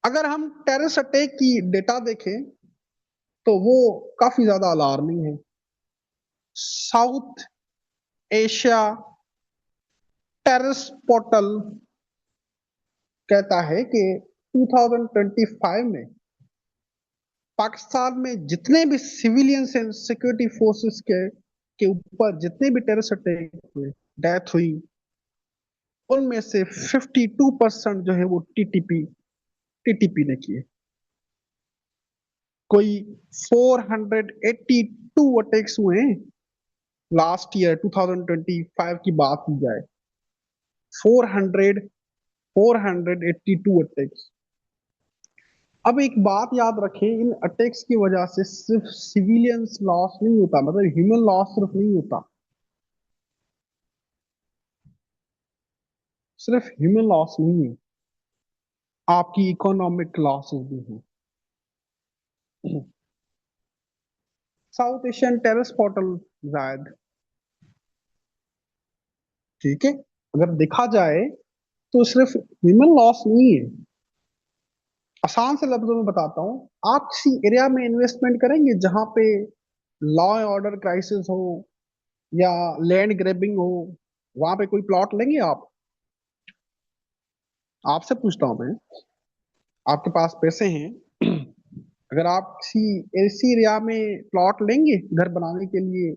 अगर हम टेररिस्ट अटैक की डेटा देखें तो वो काफी ज्यादा अलार्मिंग है। साउथ एशिया टेररिस्ट पोर्टल कहता है कि 2025 में पाकिस्तान में जितने भी सिविलियन एंड सिक्योरिटी फोर्सेस के ऊपर जितने भी टेररिस्ट अटैक हुए, डेथ हुई, उनमें से 52% जो है वो टीटीपी ने किए। कोई 482 अटैक्स हुए हैं लास्ट ईयर 2025 की बात की जाए। 400 482 अटैक्स। अब एक बात याद रखें, इन अटैक्स की वजह से सिर्फ सिविलियंस लॉस नहीं होता, मतलब ह्यूमन लॉस सिर्फ नहीं होता, सिर्फ ह्यूमन लॉस नहीं है, आपकी इकोनॉमिक लॉसेस भी हैं। साउथ एशियन टेररिस्ट पोर्टल, जायद, ठीक है, अगर देखा जाए तो सिर्फ ह्यूमन लॉस नहीं है। आसान से लफ्जों में बताता हूँ, आप किसी एरिया में इन्वेस्टमेंट करेंगे जहां पे लॉ एंड ऑर्डर क्राइसिस हो या लैंड ग्रैबिंग हो, वहां पे कोई प्लॉट लेंगे आप? आपसे पूछता हूं मैं, आपके पास पैसे हैं, अगर आप किसी ऐसी एरिया में प्लॉट लेंगे घर बनाने के लिए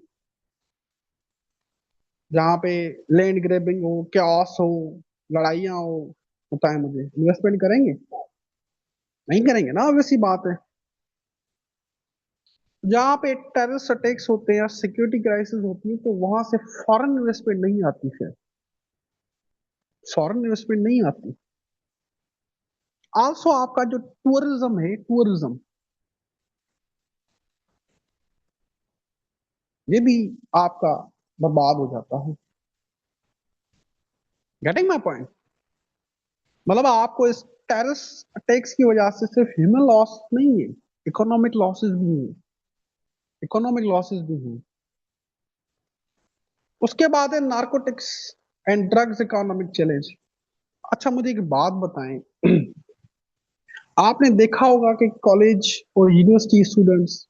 जहाँ पे लैंड ग्रैबिंग हो, क्यास हो, लड़ाइयाँ हो, बताएं मुझे, इन्वेस्टमेंट करेंगे? नहीं करेंगे ना, ऑब्वियस सी बात है। जहाँ पे टेररिस्ट अटैक्स होते हैं या सिक्योरिटी क्राइसिस होती है तो वहां से फॉरेन इन्वेस्टमेंट नहीं आती, फिर फॉरेन इन्वेस्टमेंट नहीं आती। आल्सो आपका जो टूरिज्म है, टूरिज्म, ये भी आपका बर्बाद हो जाता है। Getting my point? मतलब आपको इस टेररिस्ट अटैक्स की वजह से सिर्फ ह्यूमन लॉस नहीं है, इकोनॉमिक लॉसेस भी हैं, इकोनॉमिक लॉसेस भी हैं। उसके बाद है narcotics and drugs economic challenge. अच्छा मुझे एक बात बताएं, आपने देखा होगा कि कॉलेज और यूनिवर्सिटी स्टूडेंट्स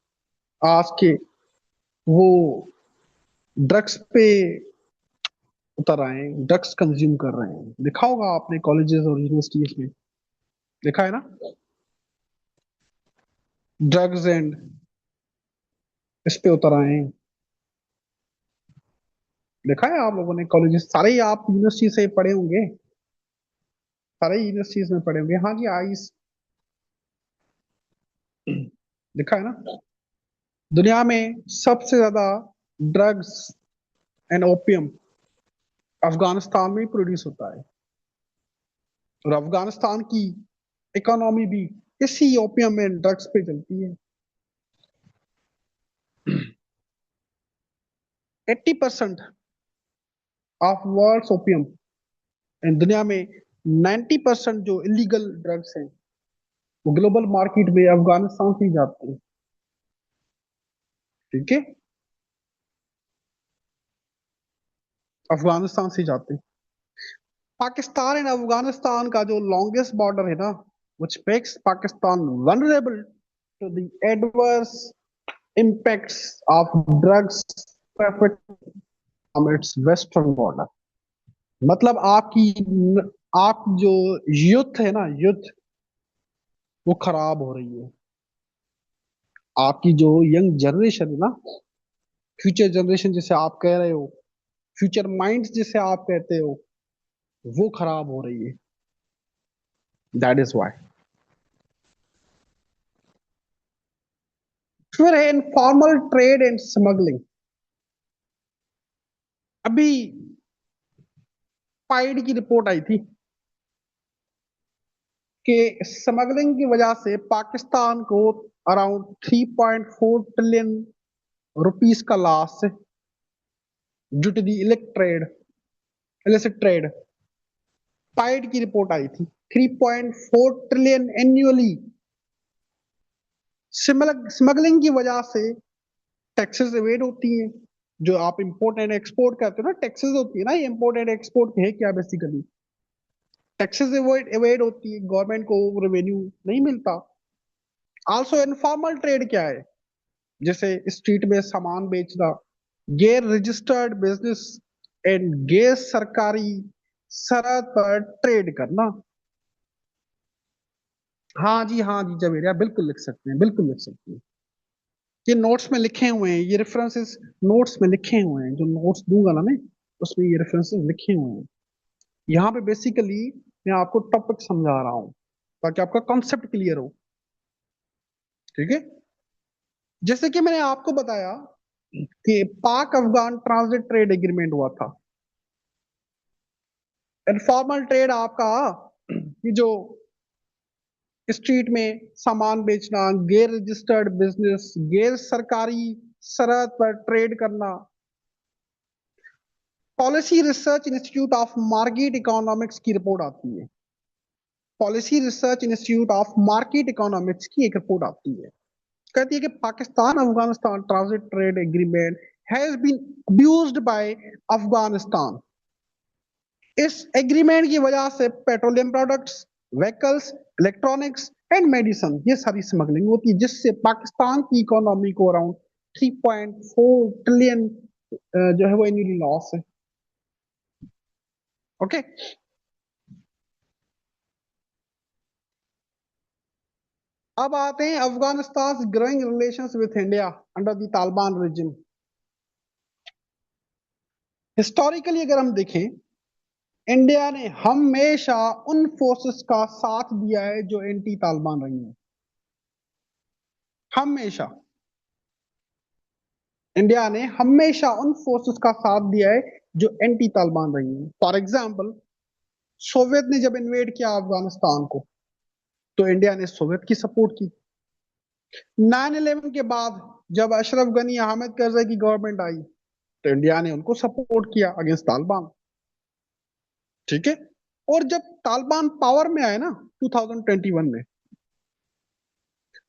आज के वो ड्रग्स पे उतर आए हैं, ड्रग्स कंज्यूम कर रहे हैं। देखा होगा आपने कॉलेजेस और यूनिवर्सिटीज में, देखा है ना, ड्रग्स एंड इस पे उतर आए हैं। देखा है आप लोगों ने? कॉलेजेस सारे ही आप यूनिवर्सिटी से पढ़े होंगे, सारे यूनिवर्सिटीज में पढ़े होंगे। हाँ जी, आईस, देखा है ना? दुनिया में सबसे ज्यादा ड्रग्स एंड ओपियम अफगानिस्तान में प्रोड्यूस होता है। और अफगानिस्तान की इकोनॉमी भी इसी ओपियम एंड ड्रग्स पे चलती है। 80% ऑफ वर्ल्ड ओपियम, दुनिया में 90% जो इलीगल ड्रग्स हैं वो ग्लोबल मार्केट में अफगानिस्तान से ही जाते हैं। ठीक है, अफगानिस्तान से जाते हैं। पाकिस्तान एंड अफगानिस्तान का जो लॉन्गेस्ट बॉर्डर है ना, which makes Pakistan vulnerable to the adverse impacts of drugs traffic from its western border। मतलब आप जो युद्ध है ना, युद्ध वो खराब हो रही है। आपकी जो यंग जनरेशन है ना, फ्यूचर जनरेशन जिसे आप कह रहे हो, फ्यूचर माइंड्स जिसे आप कहते हो, वो खराब हो रही है। That is why. फिर है इनफॉर्मल ट्रेड एंड स्मगलिंग। अभी पाइड की रिपोर्ट आई थी कि स्मगलिंग की वजह से पाकिस्तान को अराउंड 3.4 ट्रिलियन रुपीस का लॉस है due to the illicit trade. PIDE की रिपोर्ट आई थी 3.4 ट्रिलियन एन्युअली। स्मगलिंग की वजह से टैक्सेस एवेड होती हैं। जो आप इंपोर्ट एंड एक्सपोर्ट करते हो ना, टैक्सेस होती है ना, ये इंपोर्ट एंड एक्सपोर्ट है क्या बेसिकली? टैक्सेस एवेड होती है, गवर्नमेंट को रेवेन्यू नहीं मिलता। आल्सो इनफॉर्मल ट्रेड क्या है? जैसे स्ट्रीट में सामान बेचना, गैर रजिस्टर्ड बिजनेस एंड गैर सरकारी सरहद पर ट्रेड करना। हाँ जी जवेरिया, बिल्कुल लिख सकते हैं, बिल्कुल लिख सकते हैं। ये नोट्स में लिखे हुए हैं, ये रेफरेंसेस नोट्स में लिखे हुए हैं। जो नोट्स दूंगा ना मैं, उसमें ये रेफरेंसेस लिखे हुए हैं। यहाँ पे बेसिकली मैं आपको टॉपिक समझा रहा हूँ ताकि आपका कॉन्सेप्ट क्लियर हो। ठीक है, जैसे कि मैंने आपको बताया कि पाक अफगान ट्रांजिट ट्रेड एग्रीमेंट हुआ था। इनफॉर्मल ट्रेड आपका ये जो स्ट्रीट में सामान बेचना, गैर रजिस्टर्ड बिजनेस, गैर सरकारी सरहद पर ट्रेड करना। Policy research institute of market economics की रिपोर्ट आती है। Policy research institute of market economics की एक रिपोर्ट आती है, कहती है कि Pakistan Afghanistan transit trade agreement has been abused by Afghanistan. इस एग्रीमेंट की वजह से petroleum products, vehicles, electronics and medicine, ये सारी स्मगलिंग होती है, जिससे पाकिस्तान की इकोनॉमी को अराउंड 3.4 ट्रिलियन जो है वो एनुअली लॉस है। ओके, अब आते हैं Afghanistan growing relations with India under the Taliban regime. Historically अगर हम देखें, इंडिया ने हमेशा उन फोर्सेस का साथ दिया है जो एंटी तालिबान रही हैं। हमेशा इंडिया ने हमेशा उन फोर्सेस का साथ दिया है जो एंटी तालिबान रही हैं। फॉर एग्जाम्पल, सोवियत ने जब इन्वेड किया अफगानिस्तान को, तो इंडिया ने सोवियत की सपोर्ट की। 9/11 के बाद जब अशरफ गनी, हामिद करजई की गवर्नमेंट आई, तो इंडिया ने उनको सपोर्ट किया अगेंस्ट तालिबान। ठीक है, और जब तालिबान पावर में आए ना 2021 में,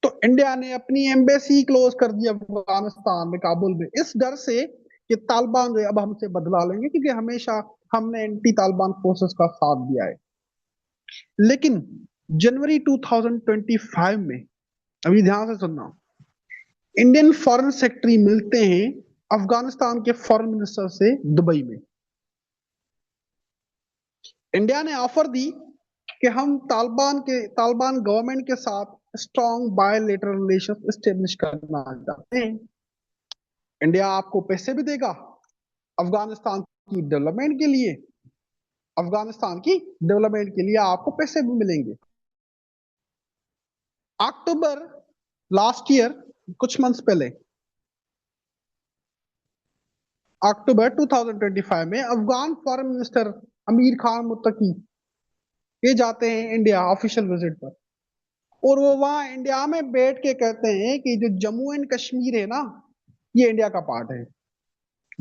तो इंडिया ने अपनी एम्बेसी क्लोज कर दी अफगानिस्तान में, काबुल में, इस डर से कि तालिबान जो है अब हमसे बदला लेंगे, क्योंकि हमेशा हमने एंटी तालिबान फोर्सेस का साथ दिया है। लेकिन जनवरी 2025 में, अभी ध्यान से सुनना, इंडियन फॉरेन सेक्रेटरी मिलते हैं अफगानिस्तान के फॉरेन मिनिस्टर से दुबई में। इंडिया ने ऑफर दी कि हम तालिबान गवर्नमेंट के साथ स्ट्रॉन्ग बायलेटरल रिलेशन स्टेब्लिश करना चाहते हैं। इंडिया आपको पैसे भी देगा अफगानिस्तान की डेवलपमेंट के लिए, अफगानिस्तान की डेवलपमेंट के लिए आपको पैसे भी मिलेंगे। अक्टूबर लास्ट ईयर, कुछ मंथ्स पहले, अक्टूबर 2025 में अफगान फॉरेन मिनिस्टर अमीर खान मुत्तकी ये जाते हैं इंडिया ऑफिशियल विजिट पर, और वो वहां इंडिया में बैठ के कहते हैं कि जो जम्मू एंड कश्मीर है ना, ये इंडिया का पार्ट है।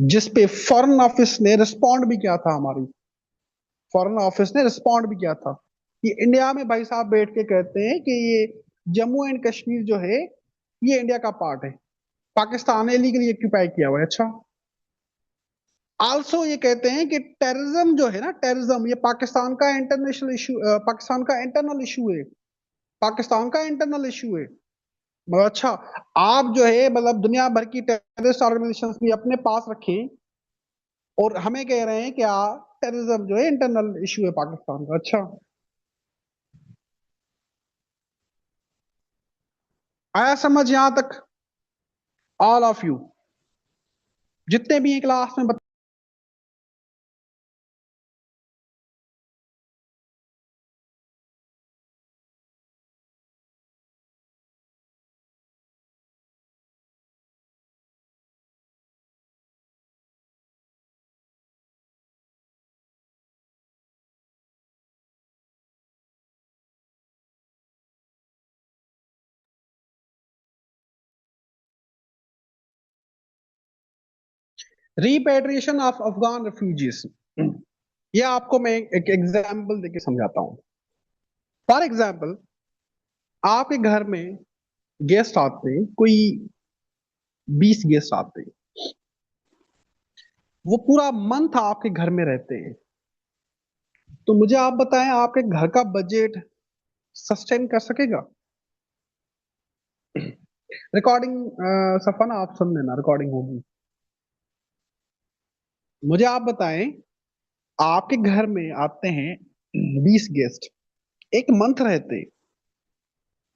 जिस पे फॉरेन ऑफिस ने रिस्पॉन्ड भी किया था, हमारी फॉरेन ऑफिस ने रिस्पॉन्ड भी किया था कि इंडिया में भाई साहब बैठ के कहते हैं कि ये जम्मू एंड कश्मीर जो है ये इंडिया का पार्ट है, पाकिस्तान ने इलीगली ऑक्यूपाई किया हुआ है। अच्छा, आल्सो ये कहते हैं कि टेररिज्म जो है ना, टेररिज्म ये पाकिस्तान का इंटरनेशनल इशू, पाकिस्तान का इंटरनल इशू है, पाकिस्तान का इंटरनल इशू है। मगर अच्छा, आप जो है मतलब दुनिया भर की टेररिस्ट ऑर्गेनाइजेशंस भी अपने पास रखें और हमें कह रहे हैं कि टेररिज्म जो है इंटरनल इशू है पाकिस्तान का। अच्छा, आया समझ यहां तक? ऑल ऑफ यू जितने भी हैं क्लास में रिपेट्रिएशन ऑफ अफगान रेफ्यूजीज, ये आपको मैं एक एग्जांपल देके समझाता हूँ। फॉर एग्जांपल, आपके घर में गेस्ट आते हैं, कोई 20 गेस्ट आते हैं, वो पूरा मंथ आपके घर में रहते हैं, तो मुझे आप बताएं आपके घर का बजट सस्टेन कर सकेगा? रिकॉर्डिंग सफाना आप सुन लेना, रिकॉर्डिंग होगी। मुझे आप बताएं, आपके घर में आते हैं 20 गेस्ट, एक मंथ रहते हैं,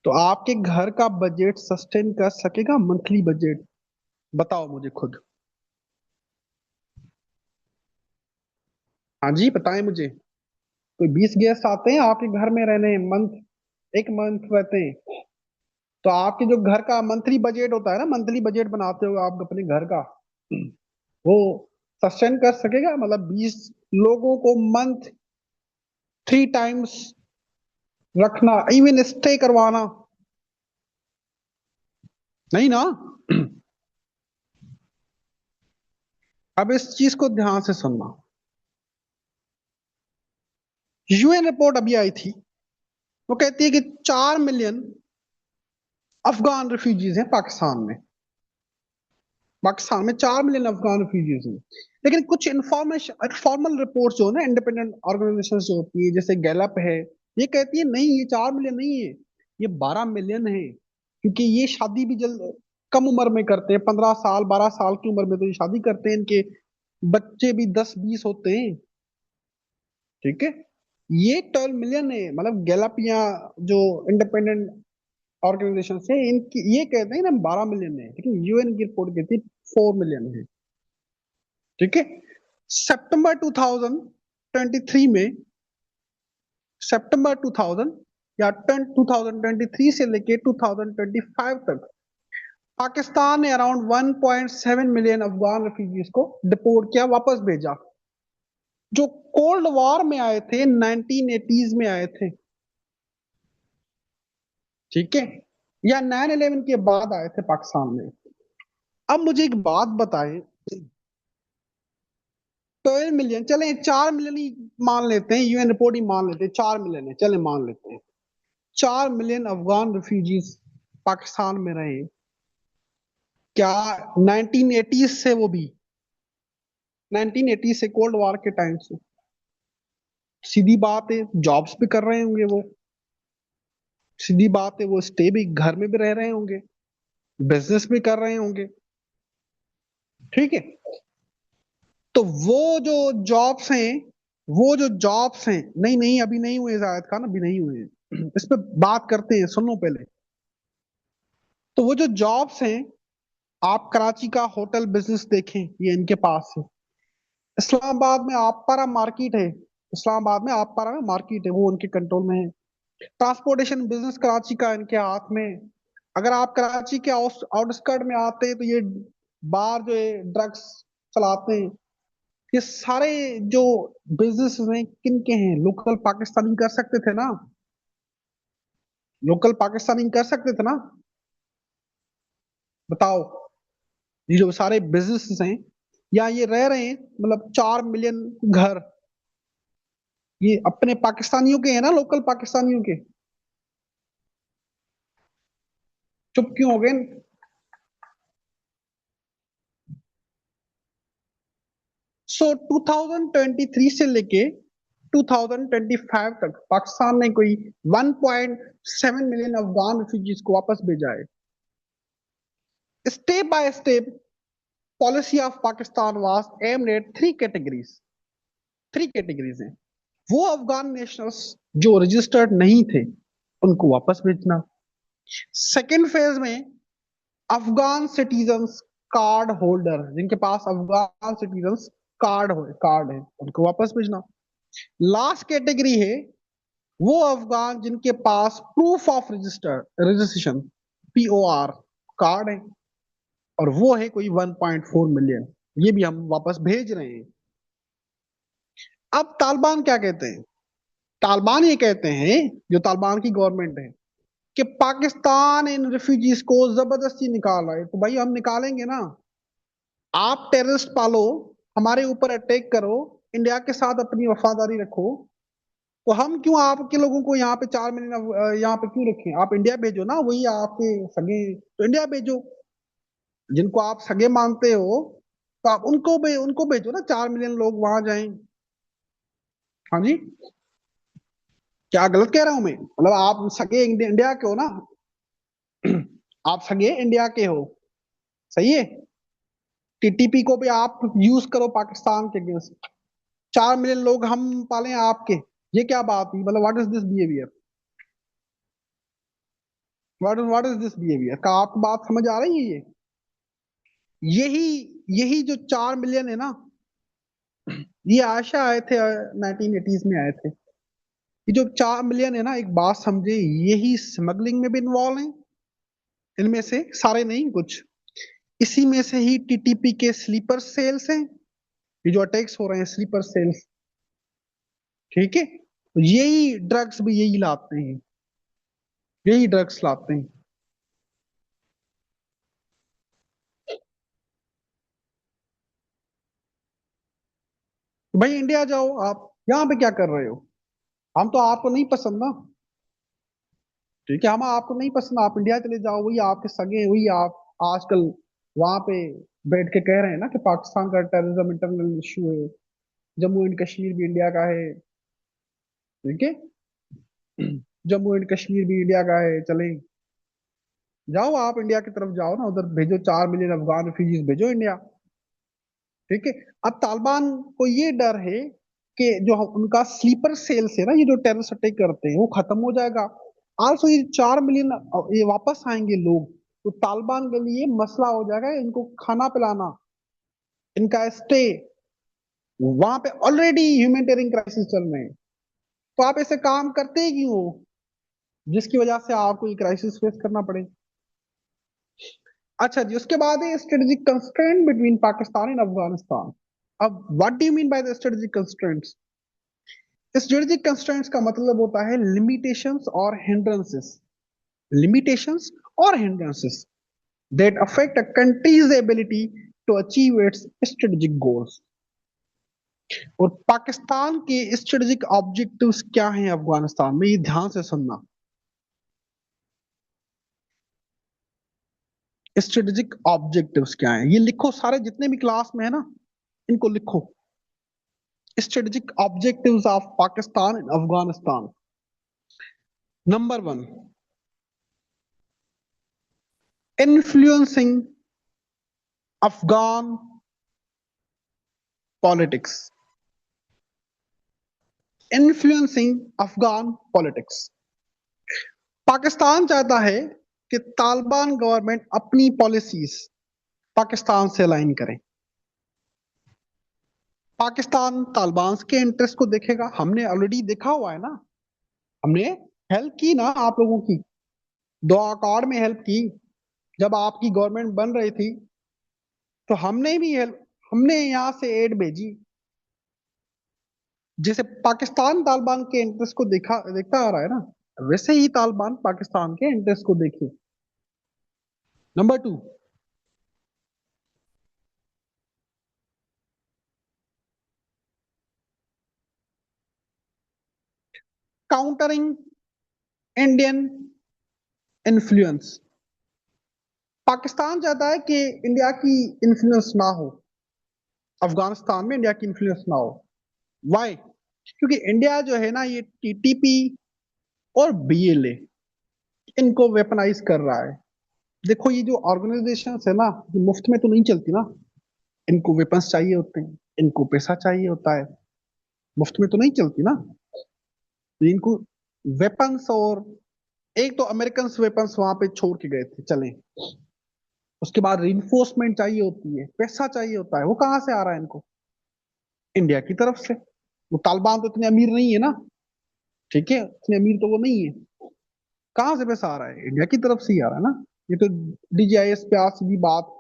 तो आपके घर का बजट सस्टेन कर सकेगा? मंथली बजट बताओ मुझे खुद। हाँ जी बताएं मुझे। कोई 20 गेस्ट आते हैं आपके घर में रहने, मंथ, एक मंथ रहते हैं, तो आपके जो घर का मंथली बजट होता है ना, मंथली बजट बनाते हो आप अपने घर का, वो सस्टेन कर सकेगा? मतलब 20 लोगों को मंथ 3 टाइम्स रखना, इवन स्टे करवाना? नहीं ना। अब इस चीज को ध्यान से सुनना। यूएन रिपोर्ट अभी आई थी, वो कहती है कि 4 मिलियन अफगान रिफ्यूजीज हैं पाकिस्तान में। पाकिस्तान में 4 मिलियन अफगान रिफ्यूजीज हैं। लेकिन कुछ इंफॉर्मेशन, फॉर्मल रिपोर्ट जो है ना, इंडिपेंडेंट ऑर्गेनाइजेशन जो होती है जैसे गैलप है, ये कहती है नहीं, ये 4 मिलियन नहीं है, ये 12 मिलियन है। क्योंकि ये शादी भी जल्द, कम उम्र में करते हैं, 15 साल 12 साल की उम्र में तो ये शादी करते हैं, इनके बच्चे भी 10-20 होते हैं। ठीक है, ये 12 मिलियन है, मतलब गैलप या जो इंडिपेंडेंट ऑर्गेनाइजेशन है इनकी ये कहते हैं ना 12 मिलियन है, लेकिन यूएन की रिपोर्ट कहती है 4 मिलियन है। ठीक है, सितंबर 2023 में, सितंबर 2000 या 2023 से लेके 2025 तक पाकिस्तान ने अराउंड 1.7 मिलियन अफगान रेफ्यूजीज को डिपोर्ट किया, वापस भेजा, जो कोल्ड वॉर में आए थे, 1980s में आए थे। ठीक है, या 9/11 के बाद आए थे पाकिस्तान में। अब मुझे एक बात बताएं, 12 मिलियन, चले 4 मिलियन ही मान लेते हैं, यूएन रिपोर्ट ही मान लेते हैं 4 मिलियन है, चले मान लेते हैं 4 मिलियन अफगान रिफ्यूजीज पाकिस्तान में रहे। क्या 1980 से, वो भी 1980 से, कोल्ड वॉर के टाइम से, सीधी बात है जॉब्स भी कर रहे होंगे वो, सीधी बात है वो स्टे भी, घर में भी रह रहे होंगे, बिजनेस भी कर रहे होंगे। ठीक है, तो वो जो जॉब्स हैं, वो जो जॉब्स हैं, नहीं नहीं अभी नहीं हुए जायद खान, अभी नहीं हुए हैं, इस पे बात करते हैं, सुनो पहले। तो वो जो जॉब्स हैं, आप कराची का होटल बिजनेस देखें, ये इनके पास है। इस्लामाबाद में आपपारा मार्केट है, इस्लामाबाद में आपपारा में मार्केट है, वो उनके कंट्रोल में है। ट्रांसपोर्टेशन बिजनेस कराची का इनके हाथ में। अगर आप कराची के आउटस्कर्ट में आते हैं तो ये बार जो है ड्रग्स चलाते हैं, ये सारे जो बिजनेस हैं किन के हैं? लोकल पाकिस्तानी कर सकते थे ना, लोकल पाकिस्तानी कर सकते थे ना। बताओ, ये जो सारे बिजनेस हैं, या ये रह रहे हैं, मतलब 4 मिलियन घर, ये अपने पाकिस्तानियों के हैं ना, लोकल पाकिस्तानियों के। चुप क्यों हो गए? सो 2023 से लेके 2025 तक पाकिस्तान ने कोई 1.7 मिलियन अफगान रेफ्यूजीज को वापस भेजा है। Step by step policy of Pakistan was aimed at three categories. Three categories हैं। वो अफगान नेशनल्स जो रजिस्टर्ड नहीं थे, उनको वापस भेजना। सेकेंड फेज में अफगान सिटीजन्स कार्ड होल्डर, जिनके पास अफगान सिटीजन्स कार्ड है, उनको वापस भेजना। लास्ट कैटेगरी है वो अफगान जिनके पास proof of registration, POR card है, और वो है कोई 1.4 मिलियन। ये भी हम वापस भेज रहे हैं। अब तालिबान क्या कहते हैं? तालिबान ये कहते हैं, जो तालिबान की गवर्नमेंट है, कि पाकिस्तान इन रिफ्यूजीज को जबरदस्ती निकाल रहा है। तो भाई हम निकालेंगे ना। आप टेररिस्ट पालो, हमारे ऊपर अटैक करो, इंडिया के साथ अपनी वफादारी रखो, तो हम क्यों आपके लोगों को यहाँ पे 4 महीने यहाँ पे क्यों रखें? आप इंडिया भेजो ना, वही आपके सगे, तो इंडिया भेजो। जिनको आप सगे मानते हो, तो आप उनको भेजो ना, 4 मिलियन लोग वहां जाएं। हाँ जी। क्या गलत कह रहा हूं मैं? मतलब आप सगे इंडिया के हो ना। आप सगे इंडिया के हो, सही है। TTP को भी आप यूज करो पाकिस्तान के अगेंस्ट। 4 मिलियन लोग हम पाले आपके, ये क्या बात हुई? मतलब what is this behaviour? What is this behaviour का आपको बात समझ आ रही है? ये यही यही जो 4 मिलियन है ना, ये आशा आए थे 1980s में आए थे। ये जो 4 मिलियन है ना, एक बात समझे, यही स्मगलिंग में भी इन्वॉल्व है। इनमें से सारे नहीं, कुछ इसी में से ही TTP के स्लीपर सेल्स हैं। ये जो अटैक्स हो रहे हैं, स्लीपर सेल्स, ठीक है, तो यही ड्रग्स भी यही लाते हैं, यही ड्रग्स लाते हैं। तो भाई इंडिया जाओ, आप यहाँ पे क्या कर रहे हो? हम तो आपको नहीं पसंद ना, ठीक है, हम आपको नहीं पसंद, आप इंडिया चले जाओ, वही आपके सगे, वही आप आजकल वहां पे बैठ के कह रहे हैं ना कि पाकिस्तान का टेररिज्म इंटरनल इशू है, जम्मू एंड कश्मीर भी इंडिया का है, ठीक है। जम्मू एंड कश्मीर भी इंडिया का है, चले जाओ, आप इंडिया की तरफ जाओ ना, उधर भेजो 4 मिलियन अफगान रिफ्यूजीज, भेजो इंडिया, ठीक है। अब तालिबान को ये डर है कि जो उनका स्लीपर सेल्स है ना, ये जो टेररिस्ट अटैक करते हैं, वो खत्म हो जाएगा। आल्सो ये 4 मिलियन ये वापस आएंगे लोग, तो तालिबान के लिए मसला हो जाएगा इनको खाना पिलाना, इनका स्टे। वहां पे ऑलरेडी ह्यूमैनिटेरियन क्राइसिस चल रहे हैं, तो आप ऐसे काम करते ही क्यों हो, जिसकी वजह से आपको ये क्राइसिस फेस करना पड़े? अच्छा जी, उसके बाद है strategic constraint between Pakistan and Afghanistan. अब what do you mean by the strategic constraints? Strategic constraints का मतलब होता है लिमिटेशंस और hindrances, limitations or hindrances that affect a country's ability to achieve its strategic goals। और पाकिस्तान के स्ट्रेटेजिक ऑब्जेक्टिव्स क्या हैं अफगानिस्तान में, ये ध्यान से सुनना। स्ट्रेटेजिक ऑब्जेक्टिव्स क्या हैं, ये लिखो, सारे जितने भी क्लास में है ना, इनको लिखो। Strategic objectives of Pakistan and Afghanistan. Number 1, influencing Afghan politics. Influencing Afghan politics. Pakistan चाहता है कि तालिबान गवर्नमेंट अपनी पॉलिसीज पाकिस्तान से अलाइन करे। पाकिस्तान तालिबान के इंटरेस्ट को देखेगा, हमने ऑलरेडी देखा हुआ है ना, हमने हेल्प की ना आप लोगों की, दो आकार में हेल्प की। जब आपकी गवर्नमेंट बन रही थी, तो हमने भी हेल्प, हमने यहाँ से एड भेजी, जैसे पाकिस्तान तालिबान के इंटरेस्ट को देखता आ रहा है ना, वैसे ही तालिबान पाकिस्तान के इंटरेस्ट को देखे। Number two, countering Indian influence. Pakistan चाहता है कि इंडिया की इन्फ्लुएंस ना हो, अफगानिस्तान में इंडिया की इन्फ्लुएंस ना हो। वाई? क्योंकि इंडिया जो है ना, ये टीटीपी और बीएलए इनको वेपनाइज कर रहा है। देखो, ये जो ऑर्गेनाइजेशन है ना, ये मुफ्त में तो नहीं चलती ना। इनको वेपन्स चाहिए होते हैं, इनको पैसा चाहिए होता है, मुफ्त में तो नहीं चलती ना। तो इनको वेपन्स, और एक तो अमेरिकन वेपन्स वहां पे छोड़ के गए थे, चले। उसके बाद रिइंफोर्समेंट चाहिए होती है, पैसा चाहिए होता है, वो कहाँ से आ रहा है इनको? इंडिया की तरफ से। वो तालिबान तो इतने अमीर नहीं है ना, ठीक है, इतने अमीर तो वो नहीं है। कहाँ से पैसा आ रहा है? इंडिया की तरफ से ही आ रहा है ना। ये तो डीजीआईएस पे आज भी बात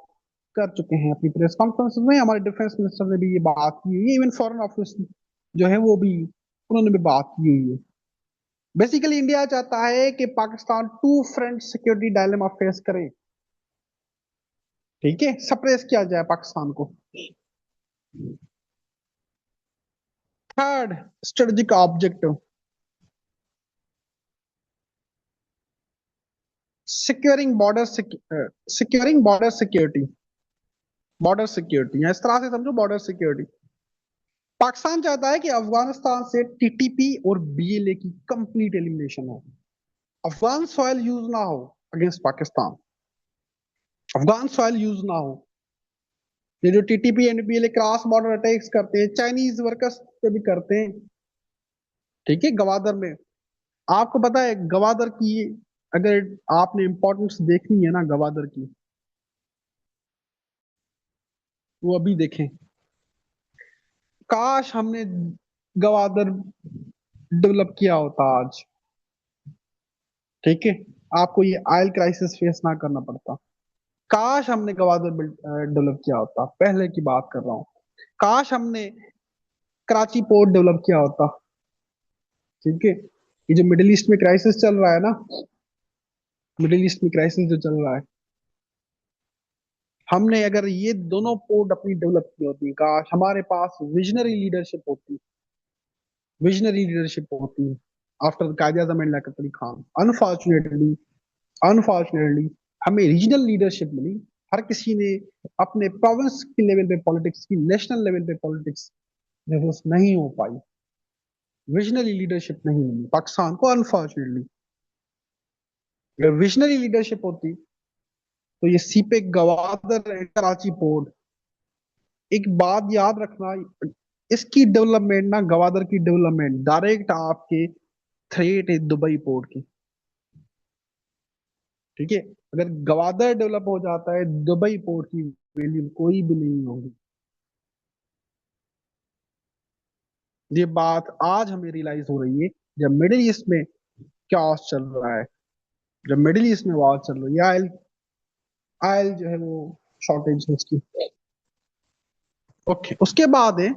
कर चुके हैं अपनी प्रेस कॉन्फ्रेंस में, हमारे डिफेंस मिनिस्टर ने भी ये बात की हुई है, इवन फॉरेन ऑफिस जो है वो भी, उन्होंने भी बात की हुई है। बेसिकली इंडिया चाहता है कि Pakistan two front security dilemma face करे, ठीक है, सप्रेस किया जाए पाकिस्तान को। Third strategic objective, securing border securing border security. Border security या इस तरह से समझो, बॉर्डर सिक्योरिटी। पाकिस्तान चाहता है कि अफगानिस्तान से टीटीपी और बीएलए की कंप्लीट एलिमिनेशन हो, अफगान सॉइल यूज ना हो against Pakistan, Afghan soil use ना हो। ये जो TTP and BLA cross border attacks करते हैं, चाइनीज वर्कर्स पे भी करते हैं, ठीक है, गवादर में। आपको पता है गवादर की, अगर आपने इंपॉर्टेंस देखनी है ना गवादर की, वो अभी देखें। काश हमने गवादर डेवलप किया होता आज, ठीक है, आपको ये ऑयल क्राइसिस फेस ना करना पड़ता। काश हमने गवादर डेवलप किया होता, पहले की बात कर रहा हूँ। काश हमने कराची पोर्ट डेवलप किया होता, ठीक है। ये जो मिडिल ईस्ट में क्राइसिस चल रहा है ना, मिडिल ईस्ट में क्राइसिस जो चल रहा है, हमने अगर ये दोनों पोर्ट अपनी डेवलप की होती, काश हमारे पास विजनरी लीडरशिप होती, विजनरी लीडरशिप होती after Quaid Azam and Liaquat Ali Khan. Unfortunately, unfortunately हमें रीजनल लीडरशिप मिली। हर किसी ने अपने प्रोविंस के लेवल पे पॉलिटिक्स की, नेशनल लेवल पे पॉलिटिक्स नहीं हो पाई, विजनरी लीडरशिप नहीं मिली पाकिस्तान को, अनफॉर्चुनेटली। अगर विजनरी लीडरशिप होती तो ये सीपेक, गवादर, कराची पोर्ट, एक बात याद रखना, इसकी डेवलपमेंट ना, गवादर की डेवलपमेंट डायरेक्ट आपके थ्रेट है दुबई पोर्ट की, ठीक है। अगर गवादर डेवलप हो जाता है, दुबई पोर्ट की वैल्यू कोई भी नहीं होगी। ये बात आज हमें रियलाइज हो रही है, जब मिडिल ईस्ट में क्या चल रहा है, जब मिडिल ईस्ट में वॉर चल रही है, आयल, आयल जो है वो शॉर्टेज है उसकी। ओके, उसके बाद है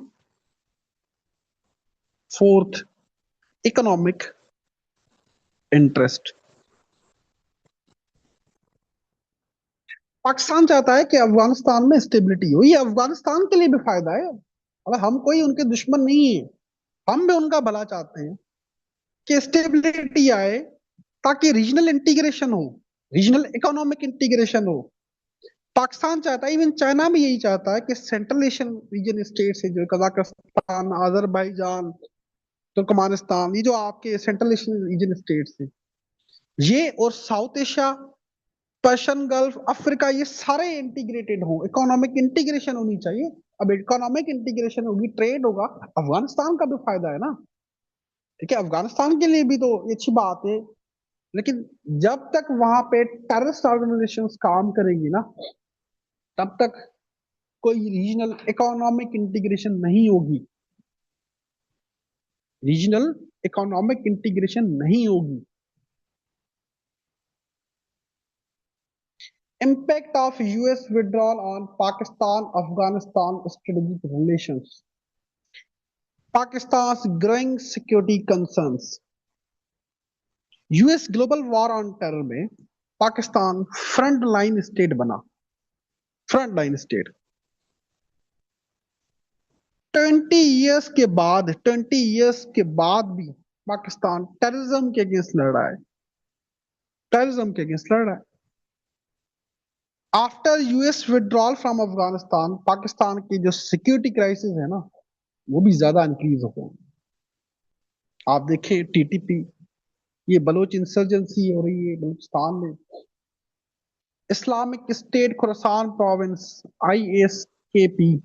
फोर्थ, इकोनॉमिक इंटरेस्ट। पाकिस्तान चाहता है कि अफगानिस्तान में स्टेबिलिटी हो, ये अफगानिस्तान के लिए भी फायदा है। अगर हम कोई उनके दुश्मन नहीं है, हम भी उनका भला चाहते हैं कि स्टेबिलिटी आए, ताकि रीजनल इंटीग्रेशन हो, रीजनल इकोनॉमिक इंटीग्रेशन हो। पाकिस्तान चाहता है, इवन चाइना भी यही चाहता है कि सेंट्रल एशियन रीजन स्टेट्स है, जो कजाकिस्तान, अजरबैजान, तुर्कमानिस्तान, ये जो आपके सेंट्रल एशियन रीजन स्टेट्स है, ये और south Asia, Persian gulf, Africa, ये सारे इंटीग्रेटेड हो, इकोनॉमिक इंटीग्रेशन होनी चाहिए। अब इकोनॉमिक इंटीग्रेशन होगी, ट्रेड होगा, अफगानिस्तान का भी फायदा है ना, ठीक है, अफगानिस्तान के लिए भी तो ये अच्छी बात है। लेकिन जब तक वहां पे टेररिस्ट ऑर्गेनाइजेशंस काम करेंगी ना, तब तक कोई रीजनल इकोनॉमिक इंटीग्रेशन नहीं होगी, रीजनल इकोनॉमिक इंटीग्रेशन नहीं होगी। Impact of US withdrawal on Pakistan Afghanistan strategic relations. Pakistan's growing security concerns. US global war on terror में पाकिस्तान फ्रंट लाइन स्टेट बना, फ्रंट लाइन स्टेट। 20 इयर्स के बाद भी पाकिस्तान टेररिज्म के अगेंस्ट लड़ रहा है, टेररिज्म के अगेंस्ट लड़ रहा है। After US withdrawal from Afghanistan, Pakistan की जो सिक्योरिटी क्राइसिस है ना, वो भी ज्यादा इंक्रीज हो गए। आप देखें टीटीपी, ये बलोच इंसर्जेंसी हो रही है बलूचिस्तान में। Islamic State Khorasan province, ISKP,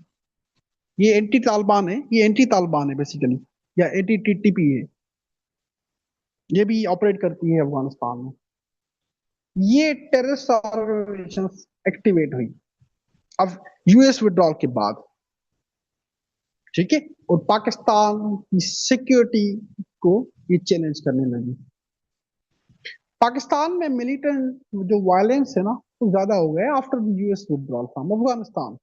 ये एंटी तालिबान है, ये एंटी तालिबान है बेसिकली, या एंटी टीटीपी है, ये भी ऑपरेट करती है अफगानिस्तान में। ये टेररिस्ट ऑर्गेनाइजेशन एक्टिवेट हुई अब यूएस विड्रॉल के बाद, ठीक है। और पाकिस्तान की सिक्योरिटी को ये चैलेंज करने लगी। पाकिस्तान में मिलिटेंट जो वायलेंस है ना, वो ज्यादा हो गया after the US withdrawal from Afghanistan.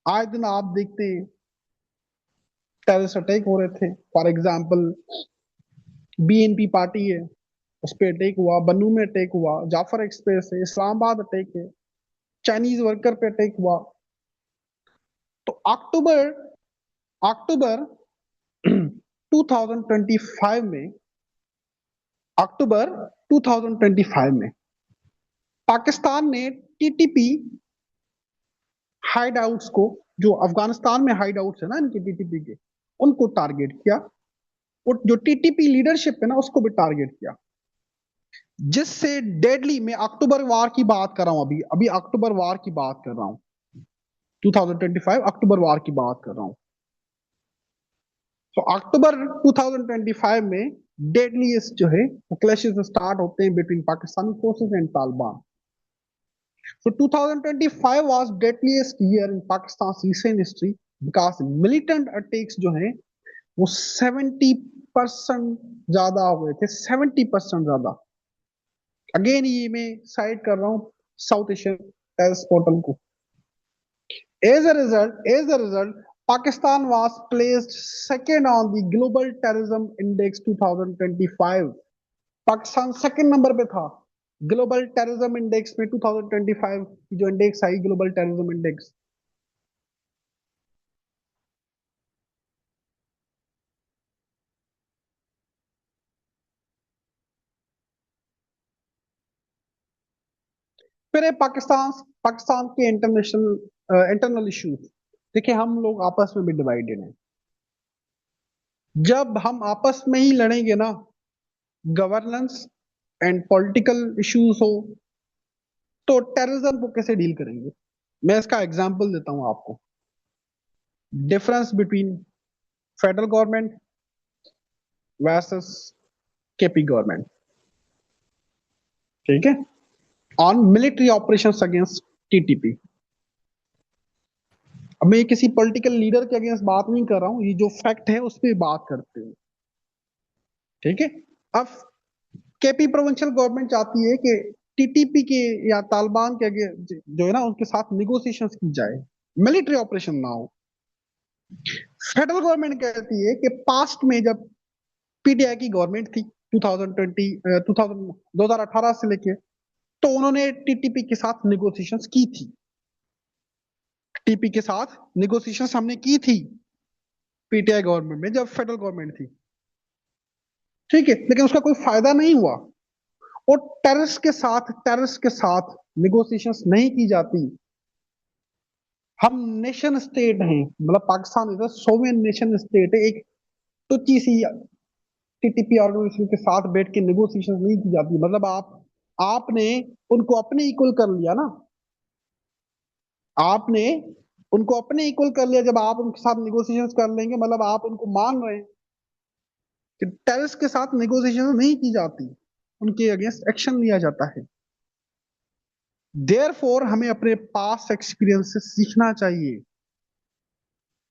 आए दिन आप देखते हैं टेररिस्ट अटैक हो रहे थे। फॉर एग्जाम्पल बीएनपी पार्टी है, उस पर अटैक हुआ, बन्नू में अटैक हुआ, जाफर एक्सप्रेस है, इस्लामाबाद अटैक है, चाइनीज वर्कर पे अटैक हुआ। तो अक्टूबर अक्टूबर 2025 में, अक्टूबर 2025 में पाकिस्तान ने टीटीपी हाइड आउट्स को, जो अफगानिस्तान में हाइड आउट्स है ना इनके टीटीपी के, उनको टारगेट किया। और जो टीटीपी लीडरशिप है ना, उसको भी टारगेट किया, जिससे डेडली, मैं अक्टूबर वार की बात कर रहा हूं, अभी अभी अक्टूबर वार की बात कर रहा हूं, 2025 अक्टूबर वार की बात कर रहा हूं। तो अक्टूबर 2025 में डेडलीस्ट जो है क्लैशेस स्टार्ट होते हैं between Pakistani forces and Taliban. So 2025 was deadliest year in Pakistan's recent history because militant attacks जो हैं वो 70% ज्यादा हो गए थे, 70% ज्यादा। अगेन ये मैं साइड कर रहा हूँ साउथ एशियन टेररिस्ट पोर्टल को। As a result, Pakistan was placed second on the Global Terrorism Index 2025. Pakistan second number पे था ग्लोबल टेररिज्म इंडेक्स में, 2025 की जो इंडेक्स आई ग्लोबल टेररिज्म इंडेक्स। फिर है पाकिस्तान पाकिस्तान के इंटरनल इश्यूज। देखिए हम लोग आपस में भी डिवाइडेड हैं। जब हम आपस में ही लड़ेंगे ना, गवर्नेंस एंड पॉलिटिकल इश्यूज हो, तो टेररिज्म को कैसे डील करेंगे? मैं इसका एग्जांपल देता हूं आपको। Difference between federal government versus KP government, ठीक है, on military operations against TTP. अब मैं किसी पॉलिटिकल लीडर के अगेंस्ट बात नहीं कर रहा हूं, ये जो फैक्ट है उस पर बात करते हैं, ठीक है। अब केपी प्रोविंशियल गवर्नमेंट चाहती है कि टीटीपी के या तालिबान के आगे जो है ना, उनके साथ निगोशिएशंस की जाए, मिलिट्री ऑपरेशन ना हो। फेडरल गवर्नमेंट कहती है कि पास्ट में जब पीटीआई की गवर्नमेंट थी 2018 से लेके, तो उन्होंने टीटीपी के साथ निगोशिएशंस की थी, टीपी के साथ निगोशिएशंस हमने की थी पीटीआई गवर्नमेंट में जब फेडरल गवर्नमेंट थी, ठीक है, लेकिन उसका कोई फायदा नहीं हुआ। और टेररिस्ट के साथ निगोशिएशंस नहीं की जाती। हम नेशन स्टेट हैं, मतलब Pakistan is a sovereign nation state है, एक टुच्ची सी टीटीपी ऑर्गेनाइजेशन के साथ बैठ के निगोशिएशंस नहीं की जाती। मतलब आपने उनको अपने इक्वल कर लिया ना, आपने उनको अपने इक्वल कर लिया। जब आप उनके साथ निगोशिएशंस कर लेंगे, मतलब आप उनको मान रहे हैं कि टेररिस्ट के साथ निगोशिएशन नहीं की जाती, उनके अगेंस्ट एक्शन लिया जाता है। देयरफॉर हमें अपने पास्ट एक्सपीरियंस से सीखना चाहिए।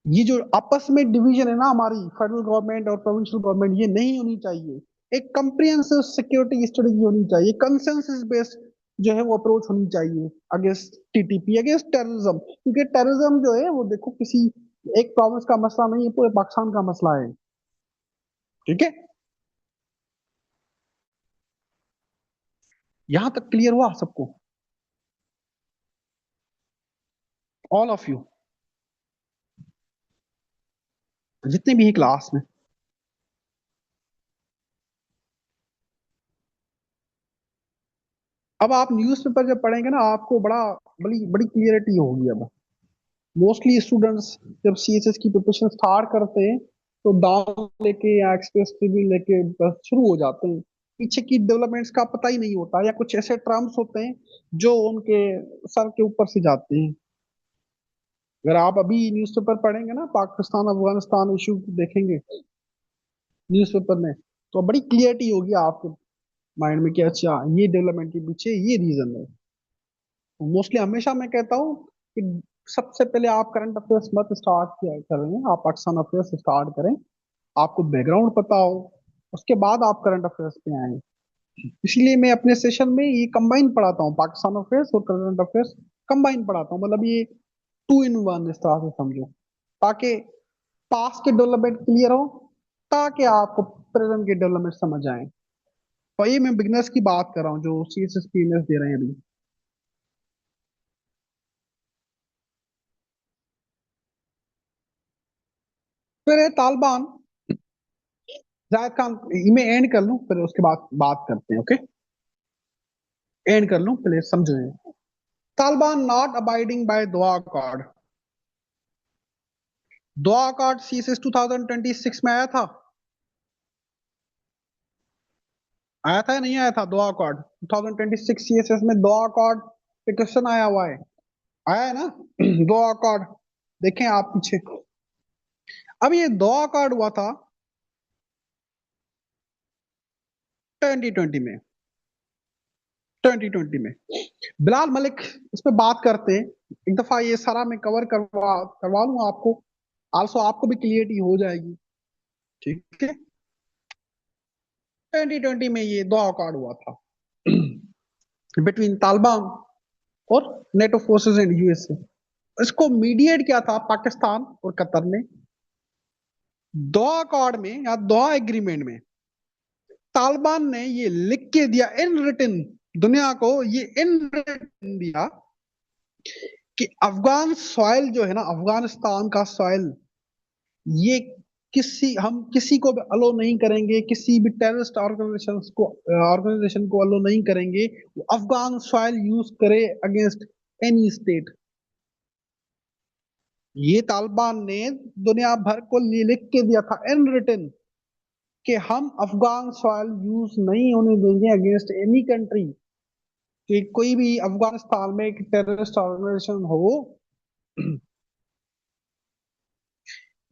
ये जो आपस में डिवीजन है ना हमारी, फेडरल गवर्नमेंट और प्रोविंशियल गवर्नमेंट, ये नहीं होनी चाहिए। एक कंप्रिहेंसिव सिक्योरिटी स्ट्रेटजी होनी चाहिए, कंसेंसस बेस्ड जो है वो अप्रोच होनी चाहिए अगेंस्ट टीटीपी, अगेंस्ट टेररिज्म। क्योंकि टेररिज्म जो है वो देखो किसी एक प्रोविंस का मसला नहीं है, पूरे पाकिस्तान का मसला है। ठीक है, यहां तक क्लियर हुआ सबको? ऑल ऑफ यू, जितने भी हैं क्लास में। अब आप न्यूज़पेपर जब पढ़ेंगे ना, आपको बड़ा बड़ी बड़ी क्लियरिटी होगी। अब मोस्टली स्टूडेंट्स जब सीएसएस की प्रिपरेशन स्टार्ट करते हैं तो डाउन लेके या एक्सप्रेस ट्रिब्यून लेके बस शुरू हो जाते हैं। पीछे की डेवलपमेंट्स का पता ही नहीं होता, या कुछ ऐसे टर्म्स होते हैं जो उनके सर के ऊपर से जाते हैं। अगर आप अभी न्यूज़पेपर पढ़ेंगे ना, पाकिस्तान अफगानिस्तान इशू देखेंगे न्यूज़पेपर में, तो बड़ी क्लियरिटी होगी आपके माइंड में कि अच्छा ये डेवलपमेंट के पीछे ये रीजन है। मोस्टली हमेशा मैं कहता हूँ कि सबसे पहले आप करंट अफेयर्स मत स्टार्ट किया करें, आप पाकिस्तान अफेयर्स स्टार्ट करें, आपको बैकग्राउंड पता हो, उसके बाद आप करंट अफेयर्स पे आए। इसलिए मैं अपने सेशन में ये कंबाइन पढ़ाता हूँ, पाकिस्तान अफेयर्स और करंट अफेयर्स कंबाइन पढ़ाता हूँ। मतलब ये टू इन वन इस तरह से समझो, ताकि पास्ट के डेवलपमेंट क्लियर हो, ताकि आपको प्रेजेंट के डेवलपमेंट समझ आए। तो ये मैं बिगनर्स की बात कर रहा हूँ जो C S S P M S दे रहे हैं अभी। फिर है तालिबान, जायद खान। मैं एंड कर लूं फिर उसके बाद बात करते हैं, ओके? एंड कर लूं पहले समझो ये। Taliban not abiding by Doha accord. Doha accord CSS 2026 में आया था? आया था या नहीं आया था दोहा अकॉर्ड? 2026 सीएसएस में दोहा अकॉर्ड पे क्वेश्चन आया हुआ है, आया है ना? दोहा अकॉर्ड देखें आप पीछे। अब ये दोहा अकॉर्ड हुआ था 2020 में, 2020 में। बिलाल मलिक, इस पे बात करते हैं एक दफा, ये सारा मैं कवर करवा करवा लूंगा आपको, आल्सो आपको भी क्लियरिटी हो जाएगी। ठीक है, 2020 में ये दो अकॉर्ड हुआ था बिटवीन तालिबान और नेटो फोर्सेस एंड यूएसए। इसको मीडिएट किया था पाकिस्तान और कतर ने। दोहा अकॉर्ड में या दोहा एग्रीमेंट में तालिबान ने ये लिख के दिया इन रिटन, दुनिया को ये इन रिटन दिया कि अफगान सॉइल जो है ना, अफगानिस्तान का सॉइल, ये हम किसी को भी अलो नहीं करेंगे, किसी भी टेररिस्ट ऑर्गेनाइजेशन को अलो नहीं करेंगे वो अफगान सॉइल यूज करे अगेंस्ट एनी स्टेट। ये तालिबान ने दुनिया भर को लिख के दिया था इन रिटन कि हम अफगान सॉइल यूज नहीं होने देंगे अगेंस्ट एनी कंट्री, कि कोई भी अफगानिस्तान में एक टेररिस्ट ऑर्गेनाइजेशन हो,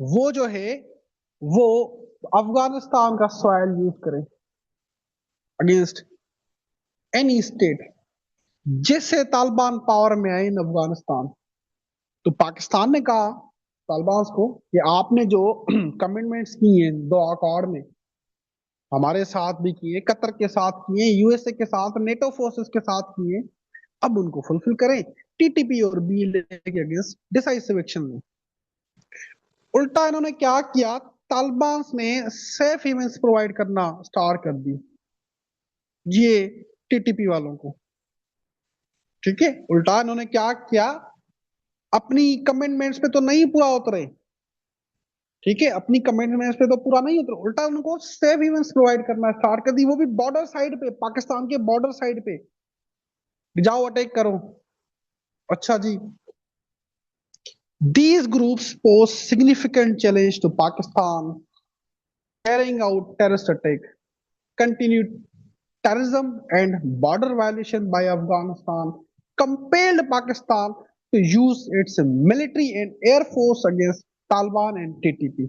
वो जो है वो अफगानिस्तान का सॉइल यूज करे अगेंस्ट एनी स्टेट। जैसे तालिबान पावर में आए इन अफगानिस्तान, तो पाकिस्तान ने कहा तालिबान को कि आपने जो कमिटमेंट्स की हैं दो अकॉर्ड में, हमारे साथ भी किए, कतर के साथ किए, यूएसए के साथ, नेटो फोर्सेस के साथ किए, अब उनको फुलफिल करें टीटीपी और बीएलए के अगेंस्ट डिसाइसिव एक्शन में। उल्टा इन्होंने क्या किया, तालिबान ने सेफ हेवन्स प्रोवाइड करना स्टार्ट कर दी ये टीटीपी वालों को। ठीक है, उल्टा इन्होंने क्या किया, अपनी कमिटमेंट्स पे तो नहीं पूरा उतरे। ठीक है, अपनी कमिटमेंट्स पे तो पूरा नहीं उतरे, उल्टा उनको सेफ हेवन्स प्रोवाइड करना स्टार्ट कर दी, वो भी बॉर्डर साइड पे, पाकिस्तान के बॉर्डर साइड पे, जाओ अटैक करो। अच्छा जी, these groups pose significant challenge to Pakistan carrying out terrorist attack, continued terrorism and border violation by Afghanistan compelled Pakistan to use its military and air force against Taliban and TTP.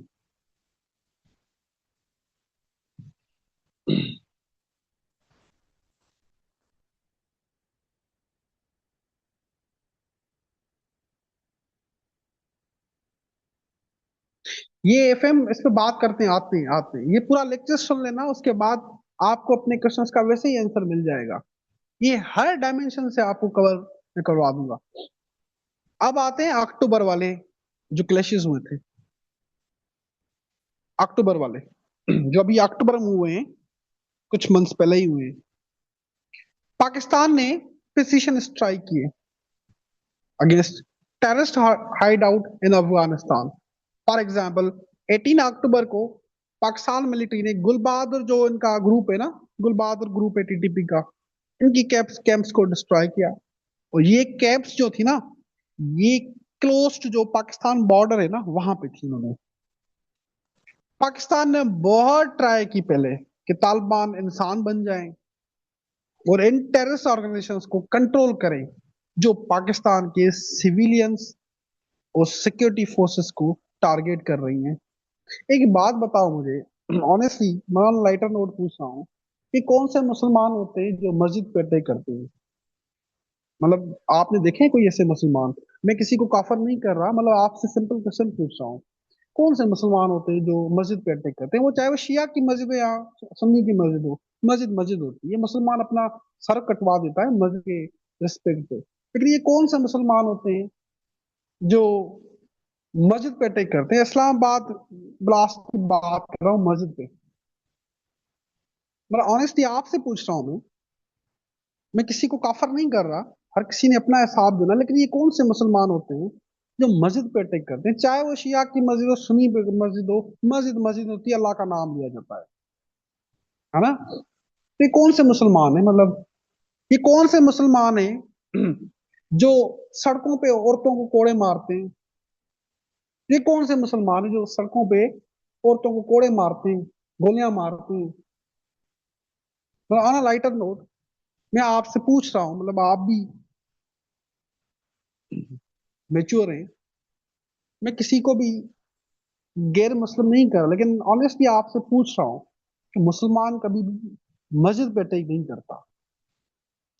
ये FM इस पे बात करते हैं, आते हैं ये पूरा लेक्चर सुन लेना, उसके बाद आपको अपने क्वेश्चंस का वैसे ही आंसर मिल जाएगा। ये हर डायमेंशन से आपको कवर मैं करवा दूंगा। अब आते हैं अक्टूबर वाले जो क्लैशेस हुए थे, अक्टूबर वाले। जो अभी अक्टूबर में हुए हैं, कुछ मंथ्स पहले ही हुए हैं, पाकिस्तान ने प्रिसीशन स्ट्राइक किए against terrorist hide out in Afghanistan. For example 18 अक्टूबर को पाकिस्तान मिलिट्री ने गुलबहादुर, जो इनका ग्रुप है ना, गुलबहादुर ग्रुप है टीटीपी का, इनकी कैंप्स को डिस्ट्रॉय किया। और ये कैंप्स जो थी ना, ये क्लोज टू जो पाकिस्तान बॉर्डर है ना, वहां पे थी उन्होंने। पाकिस्तान ने बहुत ट्राई की पहले कि तालिबान इंसान बन जाएं और इन टेररिस्ट ऑर्गेनाइजेशंस को कंट्रोल करें, जो पाकिस्तान के सिविलियंस और सिक्योरिटी फोर्सेस को टारगेट कर रही हैं। एक बात बताओ मुझे, ऑनेस्टली मैं लाइटर नोट पूछ रहा हूँ कि कौन से मुसलमान होते हैं जो मस्जिद पे अटैक करते हैं? मतलब आपने देखे हैं कोई ऐसे मुसलमान? मैं किसी को काफर नहीं कर रहा, मतलब आपसे सिंपल क्वेश्चन पूछ रहा हूँ। कौन से मुसलमान होते हैं जो मस्जिद पे अटैक करते हैं? वो चाहे वो शिया की मस्जिद हो या सुन्नी की मस्जिद हो, मस्जिद मस्जिद होती है। ये मुसलमान अपना सर कटवा देता है मस्जिद के रिस्पेक्ट पे, लेकिन ये कौन से मुसलमान होते हैं जो मस्जिद पे अटैक करते हैं? इस्लामाबाद ब्लास्ट की बात कर रहा हूँ, मस्जिद पे। मतलब ऑनेस्टली आपसे पूछ रहा हूँ मैं किसी को काफर नहीं कर रहा, हर किसी ने अपना हिसाब देना, लेकिन ये कौन से मुसलमान होते हैं जो मस्जिद पे अटैक करते हैं? चाहे वो शिया की मस्जिद हो, सुन्नी पे मस्जिद हो, मस्जिद मस्जिद होती है, अल्लाह का नाम लिया जाता है ना? तो ये कौन से मुसलमान है? मतलब ये कौन से मुसलमान है जो सड़कों पे औरतों को कोड़े मारते हैं? ये कौन से मुसलमान है जो सड़कों पे औरतों को कोड़े मारते हैं, गोलियां मारते हैं? तो ऑन अ लाइटर नोट मैं आपसे पूछ रहा हूँ, मतलब आप भी मेच्योर हैं, मैं किसी को भी गैर मुस्लिम नहीं कर रहा, लेकिन ऑनेस्टली आपसे पूछ रहा हूँ कि मुसलमान कभी भी मस्जिद पे अटैक नहीं करता।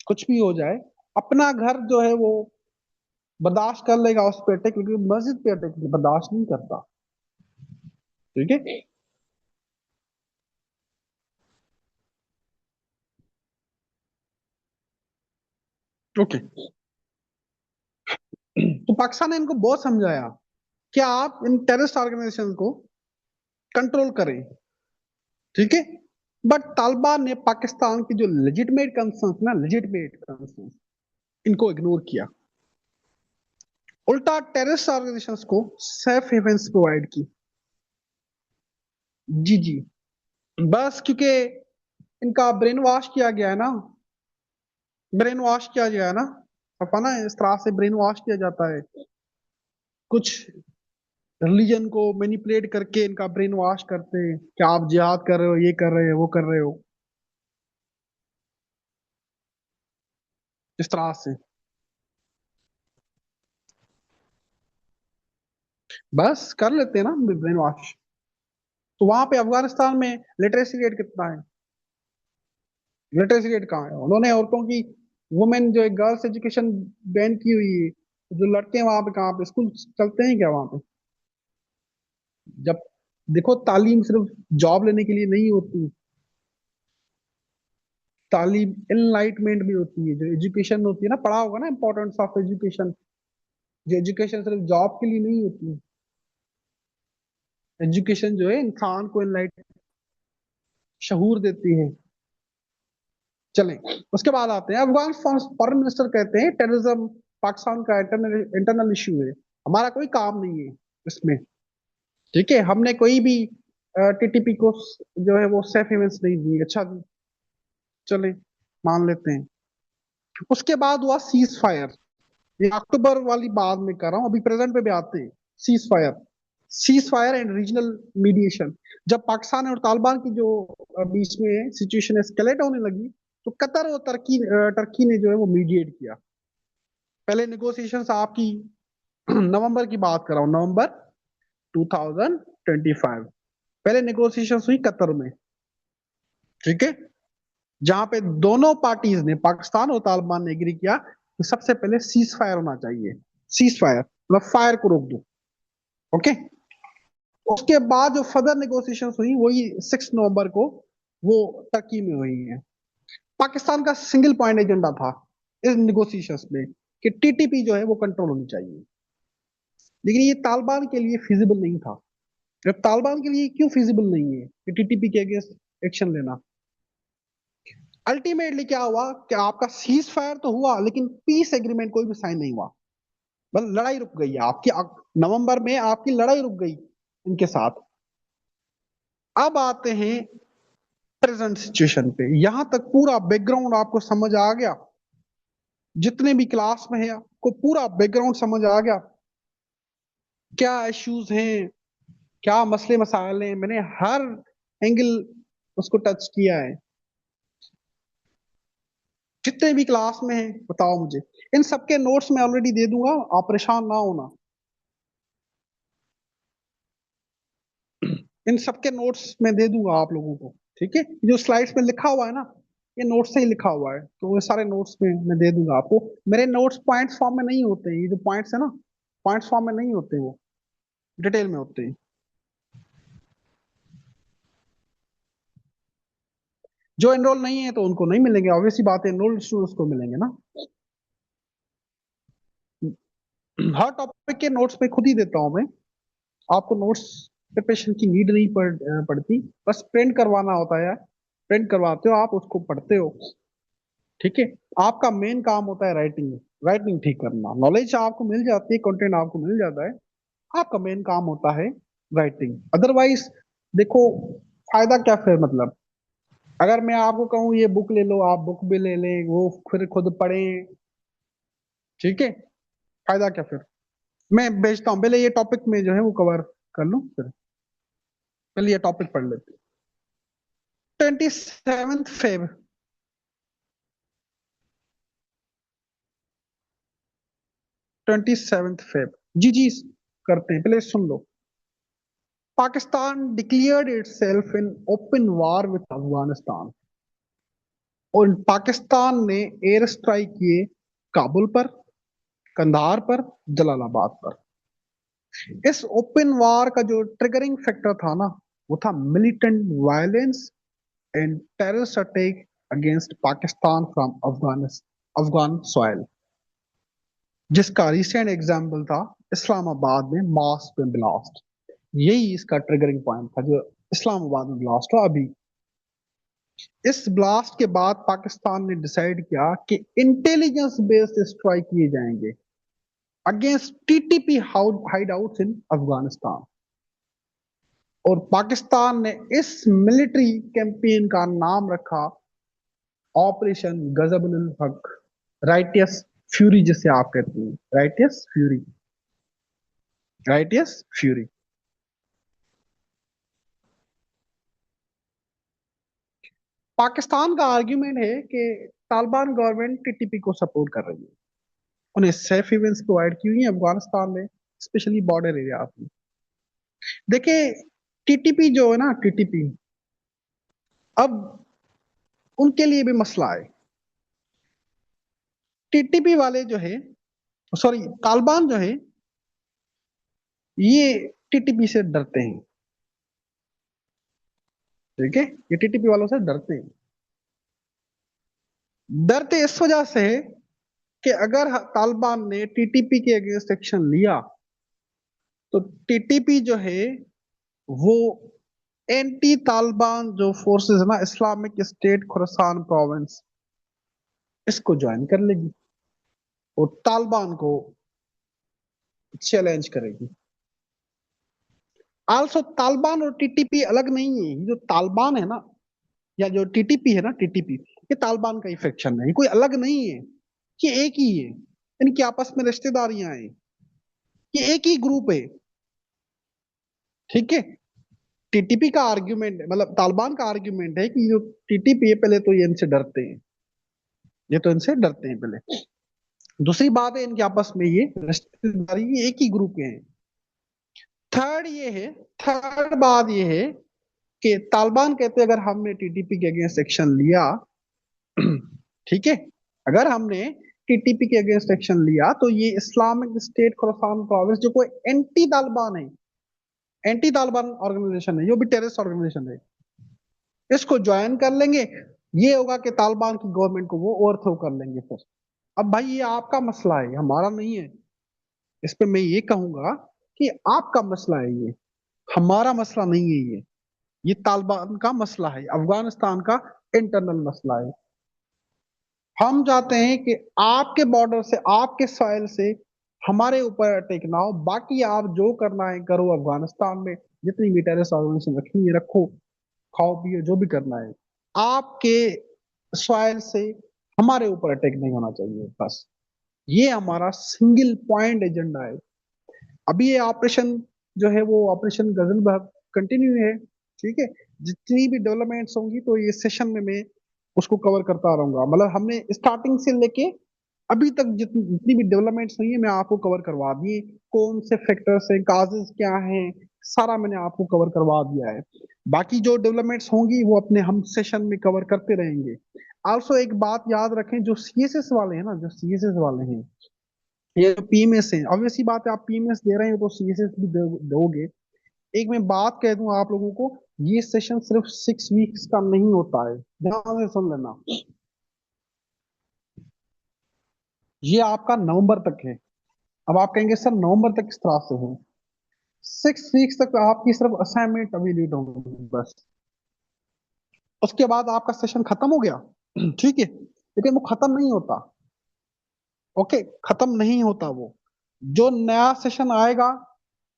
कुछ भी हो जाए, अपना घर जो है वो बर्दाश्त कर लेगा उस पे अटैक, लेकिन मस्जिद पे अटैक बर्दाश्त नहीं करता। ठीक है। ओके। तो पाकिस्तान ने इनको बहुत समझाया कि आप इन टेररिस्ट ऑर्गेनाइजेशन को कंट्रोल करें। ठीक है। बट तालिबान ने पाकिस्तान की जो लेजिटमेट कंसर्न ना, लेजिटमेट कंसर्न, इनको इग्नोर किया। उल्टा टेररिस्ट ऑर्गेनाइजेशंस को सेफ हेवेंस प्रोवाइड की। जी जी। बस क्योंकि इनका ब्रेन वॉश किया गया है ना, ब्रेन वॉश किया गया है ना, पता ना, इस तरह से ब्रेन वॉश किया जाता है। कुछ रिलीजन को मैनिपुलेट करके इनका ब्रेन वॉश करते हैं कि आप जिहाद कर रहे हो, ये कर रहे हो, वो कर रहे हो, इस तरह से। बस कर लेते हैं ना ब्रेन वॉश। तो वहां पे अफगानिस्तान में लिटरेसी रेट कितना है? लिटरेसी रेट कहाँ है? उन्होंने औरतों की, वुमेन जो है, गर्ल्स एजुकेशन बैन की हुई है। जो लड़के हैं वहां पे, कहाँ पे स्कूल चलते हैं क्या वहां पे? जब देखो, तालीम सिर्फ जॉब लेने के लिए नहीं होती, तालीम एनलाइटमेंट भी होती है। जो एजुकेशन होती है ना, पढ़ा होगा ना इंपॉर्टेंस ऑफ एजुकेशन। जो एजुकेशन सिर्फ जॉब के लिए नहीं होती, एजुकेशन जो है इंसान को एनलाइट, शहूर देती है। चलें, उसके बाद आते हैं अफगान फॉरेन मिनिस्टर कहते हैं टेररिज्म पाकिस्तान का इंटरनल इंटरनल इशू है, हमारा कोई काम नहीं है इसमें। ठीक है, हमने कोई भी टीटीपी को जो है वो सेफ हेवेंस नहीं दी। अच्छा जी, चले, मान लेते हैं। उसके बाद हुआ सीज फायर। ये अक्टूबर वाली बात में कर रहा हूँ, अभी प्रेजेंट पे भी आते हैं। Cease fire, cease fire and regional mediation. जब पाकिस्तान और तालिबान की जो बीच में सिचुएशन एस्केलेट होने लगी, तो कतर और टर्की ने जो है वो मीडिएट किया। पहले नेगोशिएशंस आपकी नवंबर की बात कर रहा हूँ, नवंबर 2025, पहले नेगोशिएशंस हुई कतर में। ठीक है। जहां पे दोनों पार्टीज ने, पाकिस्तान और तालिबान ने एग्री किया कि सबसे पहले सीज फायर होना चाहिए। सीज फायर मतलब फायर को रोक दो। ओके। उसके बाद जो फर्दर नेगोशिएशन हुई वही 6 नवंबर को वो टर्की में हुई है। पाकिस्तान का सिंगल पॉइंट एजेंडा था इस नेगोशिएशंस में कि टीटीपी जो है वो कंट्रोल होनी चाहिए, लेकिन ये तालिबान के लिए फिजिबल नहीं था। तालिबान के लिए क्यों फिजिबल नहीं है कि टीटीपी के अगेंस्ट एक्शन लेना? अल्टीमेटली क्या हुआ कि आपका सीज फायर तो हुआ, लेकिन पीस एग्रीमेंट कोई भी साइन नहीं हुआ। बस लड़ाई रुक गई है आपकी। नवंबर में आपकी लड़ाई रुक गई इनके साथ। अब आते हैं प्रेजेंट सिचुएशन पे। यहां तक पूरा बैकग्राउंड आपको समझ आ गया? जितने भी क्लास में है आपको पूरा बैकग्राउंड समझ आ गया? क्या इश्यूज हैं, क्या मसले मसाइल हैं, मैंने हर एंगल उसको टच किया है। जितने भी क्लास में हैं बताओ मुझे। इन सबके नोट्स मैं ऑलरेडी दे दूंगा, आप परेशान ना होना। इन सबके नोट्स मैं दे दूंगा आप लोगों को। ठीक है, जो स्लाइड्स में लिखा हुआ है ना, ये नोट्स से ही लिखा हुआ है, तो ये सारे नोट्स में मैं दे दूंगा आपको। मेरे नोट्स पॉइंट्स फॉर्म में नहीं होते हैं, ये जो पॉइंट्स है ना, पॉइंट्स फॉर्म में नहीं होते हैं, वो डिटेल में होते हैं। जो एनरोल नहीं है तो उनको नहीं मिलेंगे, ऑब्वियसली बात है, एनरोल्ड स्टूडेंट्स को मिलेंगे ना। हर टॉपिक के नोट्स में खुद ही देता हूँ मैं। आपको नोट्स प्रिपरेशन की नीड नहीं पड़ती, बस प्रिंट करवाना होता है। प्रिंट करवाते हो आप, उसको पढ़ते हो। ठीक है। आपका मेन काम होता है राइटिंग। राइटिंग ठीक करना। नॉलेज आपको मिल जाती है, कंटेंट आपको मिल जाता है, आपका मेन काम होता है राइटिंग। अदरवाइज देखो, फायदा क्या फिर? मतलब अगर मैं आपको कहूँ ये बुक ले लो, आप बुक भी ले लें, वो फिर खुद पढ़ें, ठीक है, फायदा क्या फिर? मैं भेजता हूँ, पहले ये टॉपिक में जो है वो कवर कर लूँ फिर। पहले ये टॉपिक पढ़ लेते। 27 फेब। 27 फेब। जी जी, करते हैं, पहले सुन लो। Pakistan declared itself in open war with Afghanistan. और पाकिस्तान ने एयर स्ट्राइक किए काबुल पर, कंधार पर, जलालाबाद पर। इस ओपन वॉर का जो ट्रिगरिंग फैक्टर था ना, वो था militant violence and terrorist attack against Pakistan from Afghan soil, जिसका रिसेंट एग्जाम्पल था इस्लामाबाद में मास पे ब्लास्ट। यही इसका ट्रिगरिंग पॉइंट था, जो इस्लामाबाद में ब्लास्ट हुआ अभी। इस ब्लास्ट के बाद पाकिस्तान ने डिसाइड किया कि इंटेलिजेंस बेस्ड स्ट्राइक किए जाएंगे अगेंस्ट टीटीपी हाइड आउट्स इन अफगानिस्तान। और पाकिस्तान ने इस मिलिट्री कैंपेन का नाम रखा ऑपरेशन गजब उल हक, राइटियस फ्यूरी, जिसे आप कहते हैं, righteous fury, righteous fury. Pakistan का आर्ग्यूमेंट है कि तालिबान गवर्नमेंट टीटीपी को सपोर्ट कर रही है, उन्हें सेफ इवेंट्स प्रोवाइड की हुई है अफगानिस्तान में, स्पेशली बॉर्डर एरिया में। देखिए, टीटीपी जो है ना, टीटीपी, अब उनके लिए भी मसला है। टीटीपी वाले जो है, सॉरी, तालिबान जो है, ये टीटीपी से डरते हैं। ठीक है, ये टीटीपी वालों से डरते हैं। डरते इस वजह से है कि अगर तालिबान ने टीटीपी के अगेंस्ट एक्शन लिया, तो टीटीपी जो है वो एंटी तालिबान जो फोर्सेस है ना, इस्लामिक स्टेट खुरासान प्रोविंस, इसको ज्वाइन कर लेगी और तालिबान को चैलेंज करेगी। आल्सो तालिबान और टीटीपी अलग नहीं है। ये जो तालिबान है ना, या जो टीटीपी है ना, टीटीपी, ये तालिबान का ही फ्रैक्शन है, ये कोई अलग नहीं है, ये एक ही है। इनकी आपस में रिश्तेदारियां हैं, ये एक ही ग्रुप है। ठीक है। टीटीपी का आर्ग्यूमेंट, मतलब तालिबान का आर्ग्यूमेंट है कि जो टीटीपी है, पहले तो ये इनसे डरते हैं, ये तो इनसे डरते हैं पहले। दूसरी बात है, इनके आपस में ये रिश्तेदारी, ये एक ही ग्रुप के हैं। थर्ड ये है, थर्ड बात ये है कि तालिबान कहते हैं अगर हमने टीटीपी के अगेंस्ट एक्शन लिया, ठीक है, अगर हमने टीटीपी के अगेंस्ट एक्शन लिया, तो ये इस्लामिक स्टेट खुरासान प्रोविंस, जो कोई एंटी तालिबान है, एंटी तालिबान ऑर्गेनाइजेशन है, जो भी टेररिस्ट ऑर्गेनाइजेशन है, इसको ज्वाइन कर लेंगे। ये होगा कि तालिबान की गवर्नमेंट को वो ओवरथ्रो कर लेंगे फिर। अब भाई ये आपका मसला है, हमारा नहीं है। इस पे मैं ये कहूंगा कि आपका मसला है ये। हमारा मसला नहीं है ये तालिबान का मसला है, अफगानिस्तान का इंटरनल मसला है। हम चाहते हैं कि आपके बॉर्डर से, आपके सॉइल से हमारे ऊपर अटैक ना हो। बाकी आप जो करना है करो, अफगानिस्तान में जितनी भी टेररिस्ट ऑर्गेनाइजेशन रखनी है रखो, खाओ पियो जो भी करना है। आपके सॉइल से हमारे ऊपर अटैक नहीं होना चाहिए, बस ये हमारा सिंगल पॉइंट एजेंडा है। अभी ये ऑपरेशन जो है वो ऑपरेशन गजल कंटिन्यू है, ठीक है। जितनी भी डेवलपमेंट्स होंगी तो ये सेशन में मैं उसको कवर करता रहूंगा। मतलब हमने स्टार्टिंग से लेके अभी तक जितनी जितनी भी डेवलपमेंट्स हुई है मैं आपको कवर करवा दी। कौन से फैक्टर्स हैं, काजेस क्या हैं, सारा मैंने आपको कवर करवा दिया है। बाकी जो डेवलपमेंट्स होंगी वो अपने हम सेशन में कवर करते रहेंगे। आल्सो एक बात याद रखें, जो सीएसएस वाले हैं ना, जो सीएसएस वाले हैं, ये पीएमएस है, ऑब्वियसली बात है, आप पीएमएस दे रहे हो तो सीएसएस भी दोगे। एक मैं बात कह दूं आप लोगों को, ये सेशन सिर्फ 6 वीक्स का नहीं होता है, ध्यान से सुन लेना। ये आपका नवंबर तक है। अब आप कहेंगे सर नवंबर तक किस तरह से है? 6 वीक्स तक आपकी सिर्फ असाइनमेंट अभी लीड होंगी बस। उसके बाद आपका सेशन खत्म हो गया ठीक है, लेकिन वो खत्म नहीं होता। ओके, खत्म नहीं होता वो। जो नया सेशन आएगा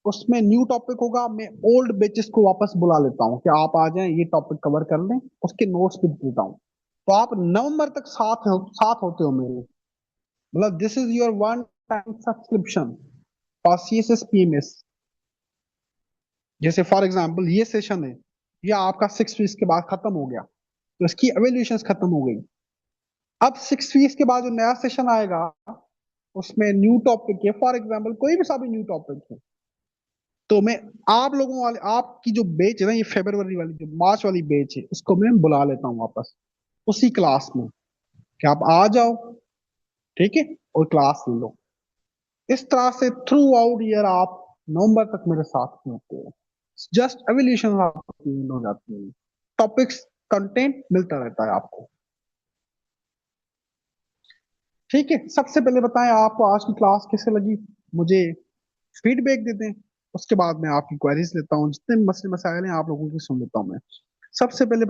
उसमें न्यू टॉपिक होगा, मैं ओल्ड बेचेस को वापस बुला लेता हूँ कि आप आ जाएं, ये टॉपिक कवर कर लें, उसके नोट्स भी देता हूँ। तो आप नवंबर तक साथ होते हो मेरे। मतलब this is your one time subscription for CSS PMS. जैसे फॉर एग्जांपल ये सेशन है, ये आपका 6 वीक्स के बाद खत्म हो गया, तो इसकी एवेल्यूशन खत्म हो गई। अब 6 वीक्स के बाद जो नया सेशन आएगा उसमें न्यू टॉपिक है, फॉर एग्जाम्पल कोई भी सा भी न्यू टॉपिक है, तो मैं आप लोगों वाले, आपकी जो बैच है ना, ये फेब्रुवरी वाली जो मार्च वाली बैच है, इसको मैं बुला लेता हूँ वापस उसी क्लास में कि आप आ जाओ, ठीक है, और क्लास ले लो। इस तरह से थ्रू आउट ईयर आप नवंबर तक मेरे साथ में होते हो। जस्ट एवोल्यूशन आपकी हो जाती है, टॉपिक्स कंटेंट मिलता रहता है आपको। ठीक है, सबसे पहले बताएं आपको आज की क्लास कैसे लगी, मुझे फीडबैक दे दें। उसके बाद मैं आपकी क्वेरीज लेता हूँ, जितने मसले मसाइल हैं आप लोगों की सुन लेता हूँ मैं। सबसे पहले